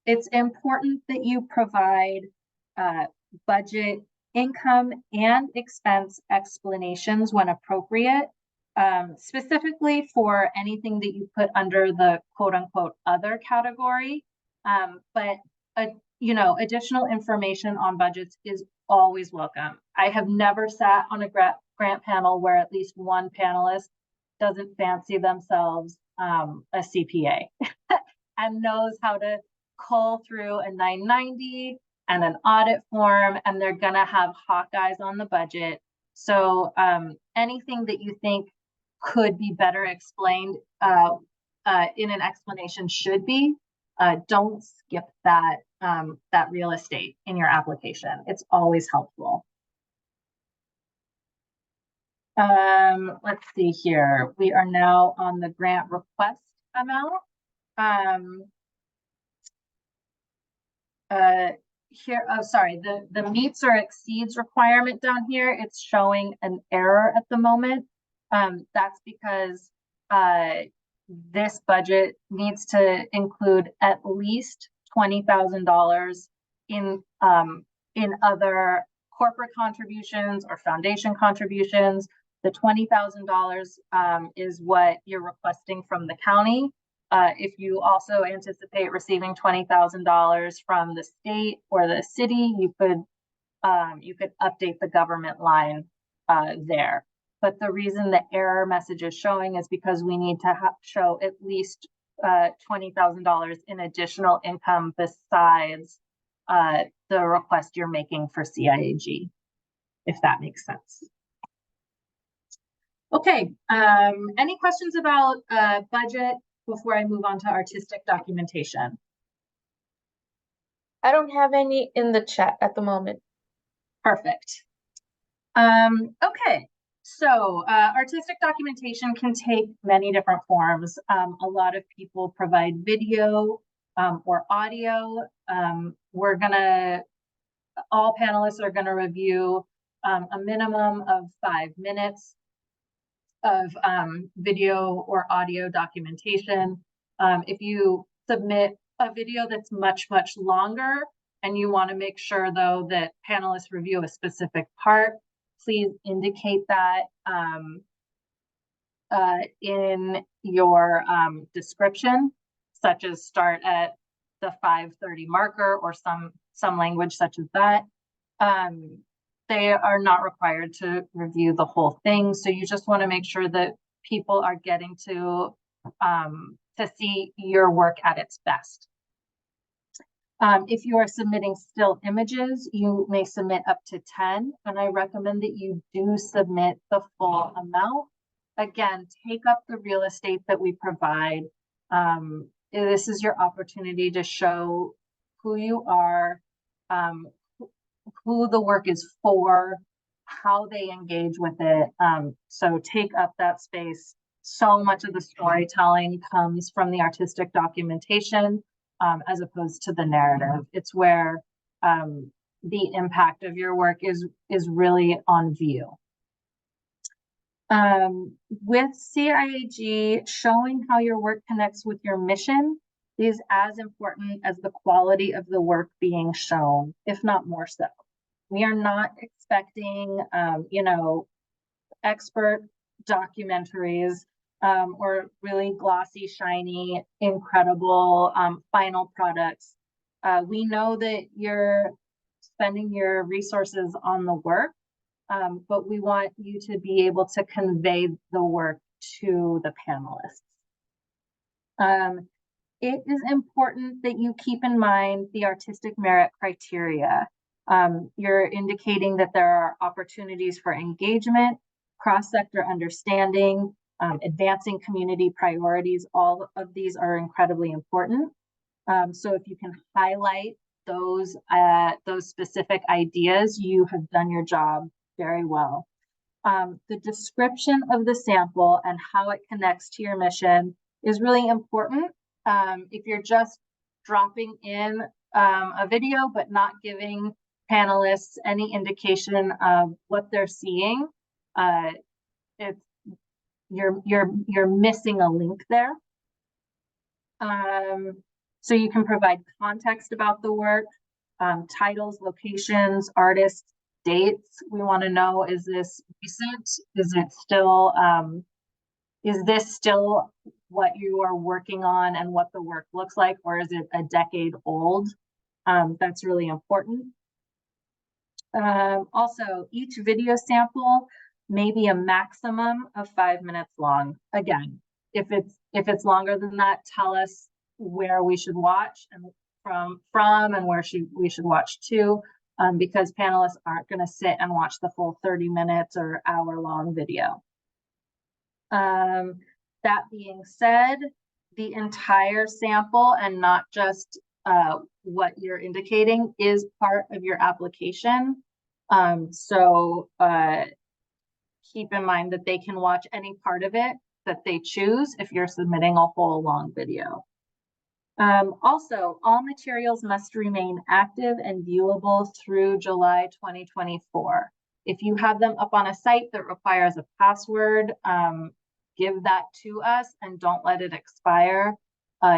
It's important that you provide budget income and expense explanations when appropriate, specifically for anything that you put under the quote unquote other category. But additional information on budgets is always welcome. I have never sat on a grant panel where at least one panelist doesn't fancy themselves a CPA and knows how to cull through a 990 and an audit form, and they're gonna have hawk eyes on the budget. So anything that you think could be better explained in an explanation should be. Don't skip that real estate in your application. It's always helpful. Let's see here. We are now on the grant request amount. Here, oh, sorry, the meets or exceeds requirement down here, it's showing an error at the moment. That's because this budget needs to include at least $20,000 in other corporate contributions or foundation contributions. The $20,000 is what you're requesting from the county. If you also anticipate receiving $20,000 from the state or the city, you could update the government line there. But the reason the error message is showing is because we need to show at least $20,000 in additional income besides the request you're making for CIAG, if that makes sense. Okay, any questions about budget before I move on to artistic documentation?
I don't have any in the chat at the moment.
Perfect. Okay, So artistic documentation can take many different forms. A lot of people provide video or audio. All panelists are gonna review a minimum of 5 minutes of video or audio documentation. If you submit a video that's much longer and you want to make sure though that panelists review a specific part, please indicate that in your description, such as start at the 5:30 marker or some language such as that. They are not required to review the whole thing, so you just want to make sure that people are getting to see your work at its best. If you are submitting still images, you may submit up to 10, and I recommend that you do submit the full amount. Again, take up the real estate that we provide. This is your opportunity to show who you are, who the work is for, how they engage with it. So take up that space. So much of the storytelling comes from the artistic documentation as opposed to the narrative. It's where the impact of your work is really on view. With CIAG, showing how your work connects with your mission is as important as the quality of the work being shown, if not more so. We are not expecting, expert documentaries or really glossy, shiny, incredible final products. We know that you're spending your resources on the work, but we want you to be able to convey the work to the panelists. It is important that you keep in mind the artistic merit criteria. You're indicating that there are opportunities for engagement, cross-sector understanding, advancing community priorities. All of these are incredibly important. So if you can highlight those specific ideas, you have done your job very well. The description of the sample and how it connects to your mission is really important. If you're just dropping in a video but not giving panelists any indication of what they're seeing, you're missing a link there. So you can provide context about the work, titles, locations, artists, dates. We want to know, is this recent? Is this still what you are working on and what the work looks like, or is it a decade old? That's really important. Also, each video sample may be a maximum of 5 minutes long. Again, if it's longer than that, tell us where we should watch and from and where we should watch to, because panelists aren't going to sit and watch the full 30 minutes or hour-long video. That being said, the entire sample and not just what you're indicating is part of your application. So keep in mind that they can watch any part of it that they choose if you're submitting a whole long video. Also, all materials must remain active and viewable through July 2024. If you have them up on a site that requires a password, give that to us and don't let it expire.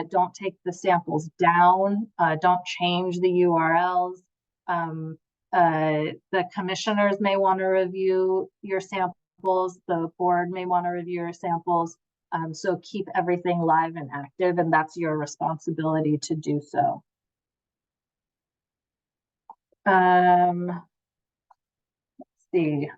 Don't take the samples down. Don't change the URLs. The commissioners may want to review your samples. The board may want to review your samples. So keep everything live and active, and that's your responsibility to do so. Let's see.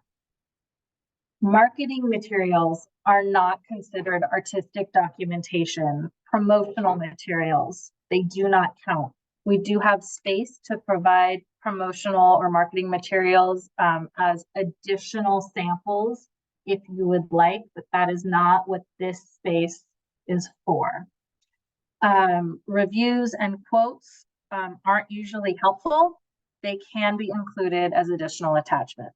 Marketing materials are not considered artistic documentation. Promotional materials, they do not count. We do have space to provide promotional or marketing materials as additional samples if you would like, but that is not what this space is for. Reviews and quotes aren't usually helpful. They can be included as additional attachment.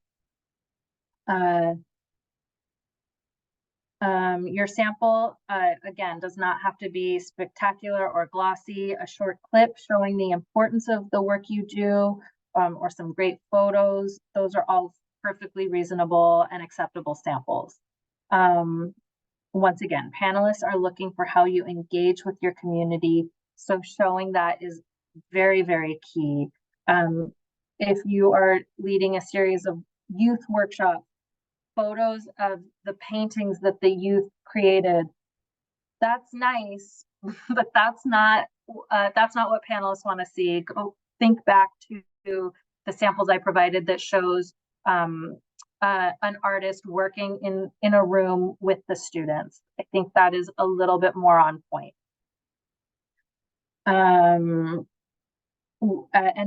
Your sample, again, does not have to be spectacular or glossy. A short clip showing the importance of the work you do, or some great photos. Those are all perfectly reasonable and acceptable samples. Once again, panelists are looking for how you engage with your community. So showing that is very, very key. If you are leading a series of youth workshops, photos of the paintings that the youth created, that's nice, but that's not what panelists want to see. Go think back to the samples I provided that shows an artist working in a room with the students. I think that is a little bit more on point. And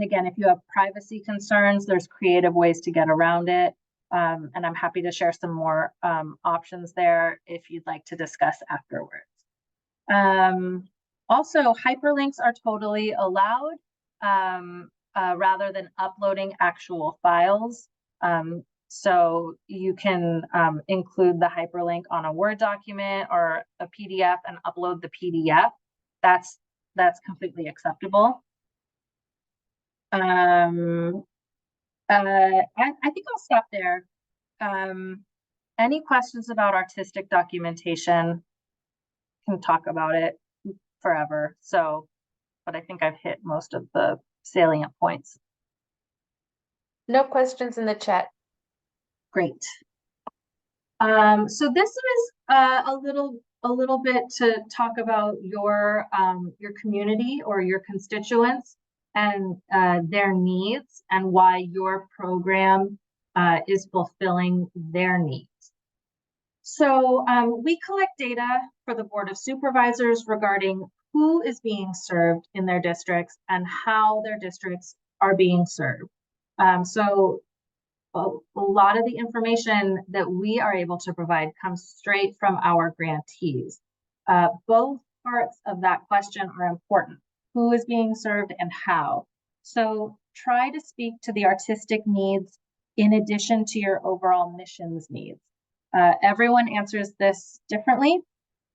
again, if you have privacy concerns, there's creative ways to get around it. And I'm happy to share some more options there if you'd like to discuss afterwards. Also, hyperlinks are totally allowed rather than uploading actual files. So you can include the hyperlink on a Word document or a PDF and upload the PDF. That's completely acceptable. I think I'll stop there. Any questions about artistic documentation? Can talk about it forever. So, but I think I've hit most of the salient points.
No questions in the chat.
Great. So this is a little bit to talk about your community or your constituents and their needs and why your program is fulfilling their needs. So we collect data for the Board of Supervisors regarding who is being served in their districts and how their districts are being served. So a lot of the information that we are able to provide comes straight from our grantees. Both parts of that question are important. Who is being served and how? So try to speak to the artistic needs in addition to your overall missions needs. Everyone answers this differently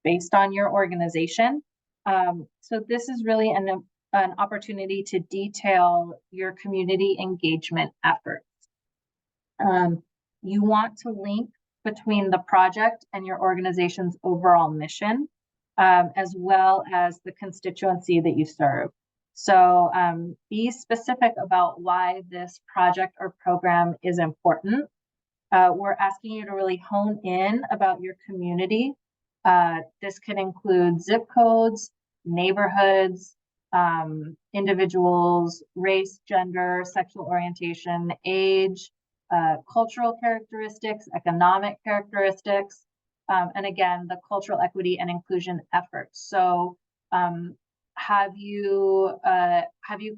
based on your organization. So this is really an opportunity to detail your community engagement efforts. You want to link between the project and your organization's overall mission, as well as the constituency that you serve. So be specific about why this project or program is important. We're asking you to really hone in about your community. This could include zip codes, neighborhoods, individuals, race, gender, sexual orientation, age, cultural characteristics, economic characteristics, and again, the cultural equity and inclusion efforts. So have you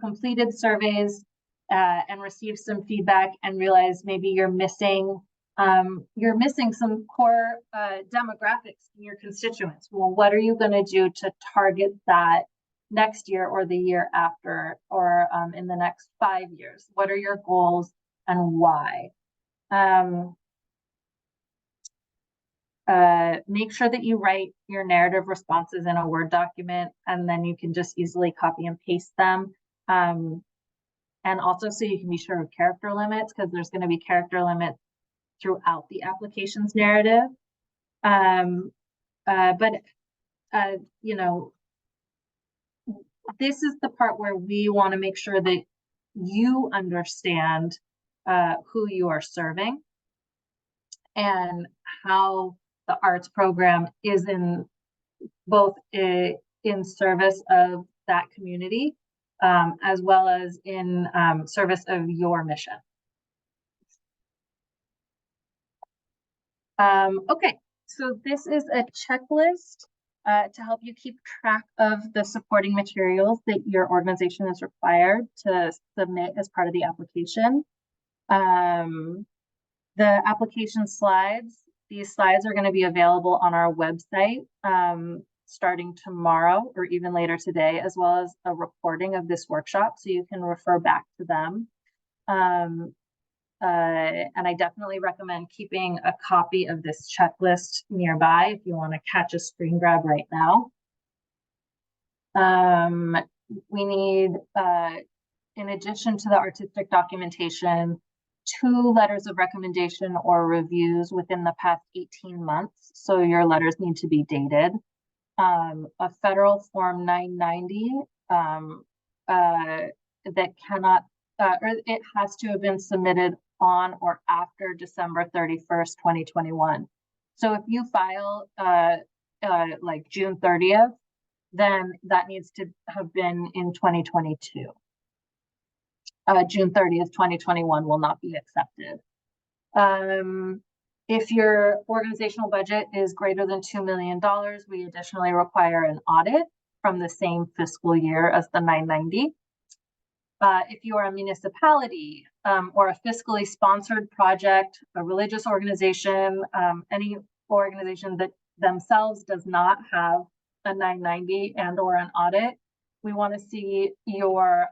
completed surveys and received some feedback and realized maybe you're missing some core demographics in your constituents? Well, what are you going to do to target that next year or the year after, or in the next 5 years? What are your goals and why? Make sure that you write your narrative responses in a Word document, and then you can just easily copy and paste them. And also so you can be sure of character limits, because there's going to be character limits throughout the application's narrative. You know, this is the part where we want to make sure that you understand who you are serving and how the arts program is in both in service of that community, as well as in service of your mission. Okay, so this is a checklist to help you keep track of the supporting materials that your organization is required to submit as part of the application. The application slides, these slides are going to be available on our website starting tomorrow or even later today, as well as a recording of this workshop, so you can refer back to them. and I definitely recommend keeping a copy of this checklist nearby if you want to catch a screen grab right now. We need, in addition to the artistic documentation, 2 letters of recommendation or reviews within the past 18 months. So your letters need to be dated. A federal Form 990 that cannot, or it has to have been submitted on or after December 31st, 2021. So if you file like June 30th, then that needs to have been in 2022. June 30th, 2021 will not be accepted. If your organizational budget is greater than $2 million, we additionally require an audit from the same fiscal year as the 990. If you are a municipality or a fiscally sponsored project, a religious organization, any organization that themselves does not have a 990 and or an audit, we want to see your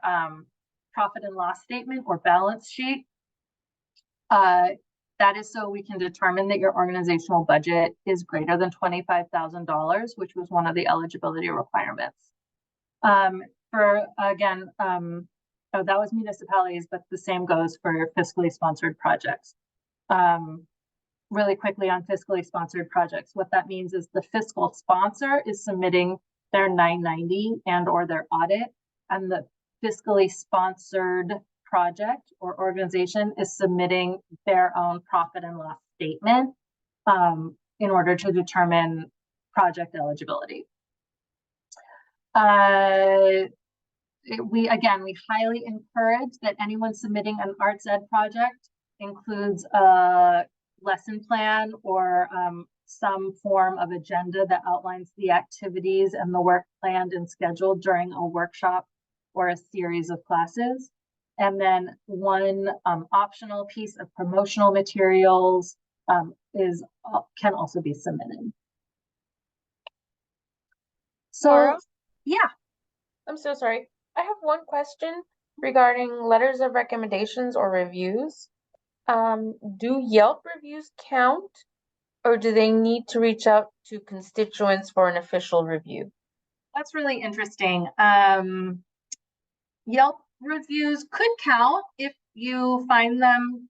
profit and loss statement or balance sheet. That is so we can determine that your organizational budget is greater than $25,000, which was one of the eligibility requirements. For again, oh, that was municipalities, but the same goes for fiscally sponsored projects. Really quickly on fiscally sponsored projects, what that means is the fiscal sponsor is submitting their 990 and or their audit, and the fiscally sponsored project or organization is submitting their own profit and loss statement in order to determine project eligibility. We highly encourage that anyone submitting an arts ed project includes a lesson plan or some form of agenda that outlines the activities and the work planned and scheduled during a workshop or a series of classes. And then one optional piece of promotional materials can also be submitted. So,
Laura?
yeah.
I'm so sorry. I have one question regarding letters of recommendations or reviews. Do Yelp reviews count, or do they need to reach out to constituents for an official review?
That's really interesting. Yelp reviews could count if you find them,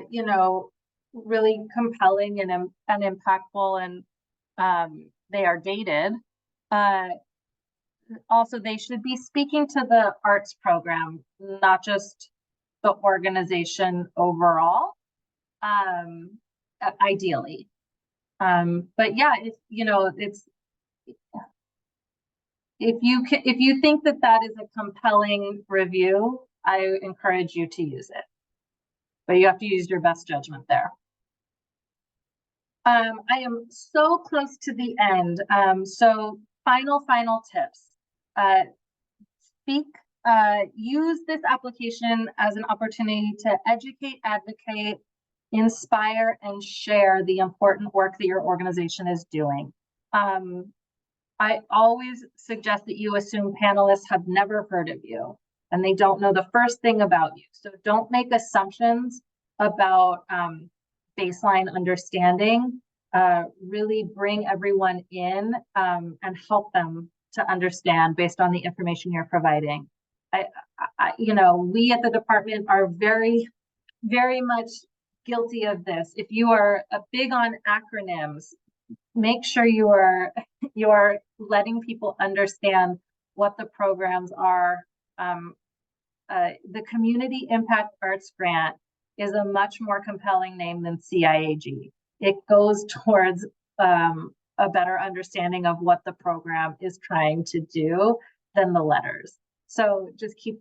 you know, really compelling and impactful, and they are dated. Also, they should be speaking to the arts program, not just the organization overall, ideally. But yeah, if you know, if you think that that is a compelling review, I encourage you to use it. But you have to use your best judgment there. I am so close to the end. So final tips. Use this application as an opportunity to educate, advocate, inspire, and share the important work that your organization is doing. I always suggest that you assume panelists have never heard of you and they don't know the first thing about you. So don't make assumptions about baseline understanding. Really bring everyone in and help them to understand based on the information you're providing. You know, we at the department are very, very much guilty of this. If you are big on acronyms, make sure you are letting people understand what the programs are. The Community Impact Arts Grant is a much more compelling name than CIAG. It goes towards a better understanding of what the program is trying to do than the letters. So just keep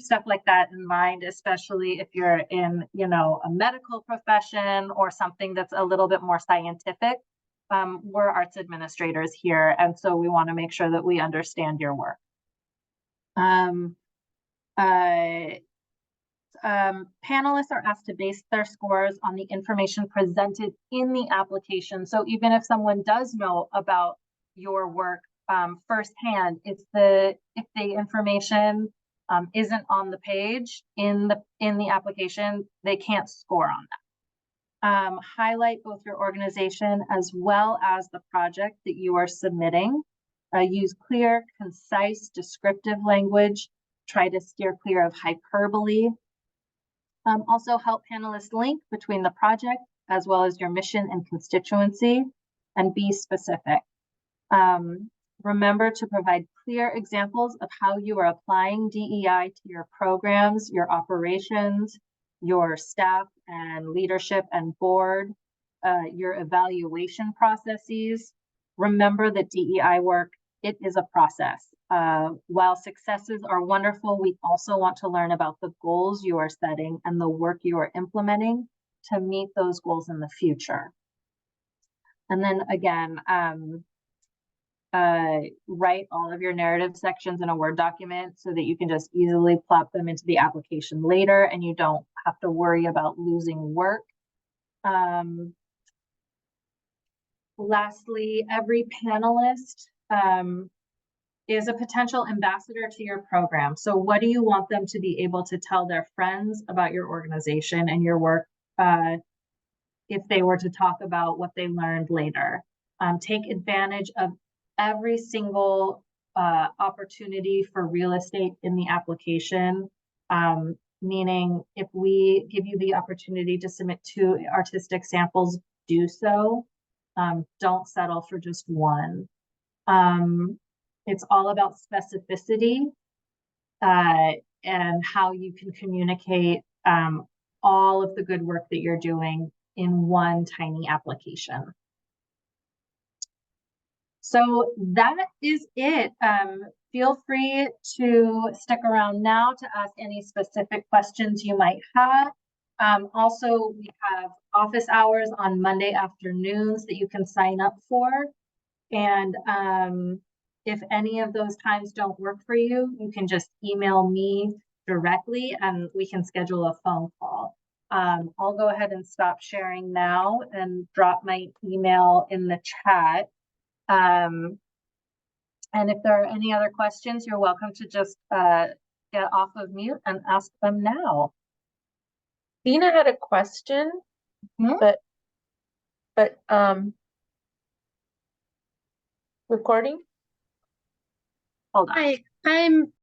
stuff like that in mind, especially if you're in, you know, a medical profession or something that's a little bit more scientific. We're arts administrators here, and so we want to make sure that we understand your work. Panelists are asked to base their scores on the information presented in the application. So even if someone does know about your work firsthand, if the information isn't on the page in the application, they can't score on that. Highlight both your organization as well as the project that you are submitting. Use clear, concise, descriptive language. Try to steer clear of hyperbole. Also help panelists link between the project as well as your mission and constituency, and be specific. Remember to provide clear examples of how you are applying DEI to your programs, your operations, your staff and leadership and board, your evaluation processes. Remember that DEI work, it is a process. While successes are wonderful, we also want to learn about the goals you are setting and the work you are implementing to meet those goals in the future. And then again, write all of your narrative sections in a Word document so that you can just easily plop them into the application later and you don't have to worry about losing work. Lastly, every panelist is a potential ambassador to your program. So what do you want them to be able to tell their friends about your organization and your work if they were to talk about what they learned later? Take advantage of every single opportunity for real estate in the application, meaning if we give you the opportunity to submit 2 artistic samples, do so. Don't settle for just one. It's all about specificity and how you can communicate all of the good work that you're doing in one tiny application. So that is it. Feel free to stick around now to ask any specific questions you might have. Also, we have office hours on Monday afternoons that you can sign up for. And if any of those times don't work for you, you can just email me directly and we can schedule a phone call. I'll go ahead and stop sharing now and drop my email in the chat. And if there are any other questions, you're welcome to just get off of mute and ask them now.
Dina had a question, but recording.
Hold on.
Hi, I'm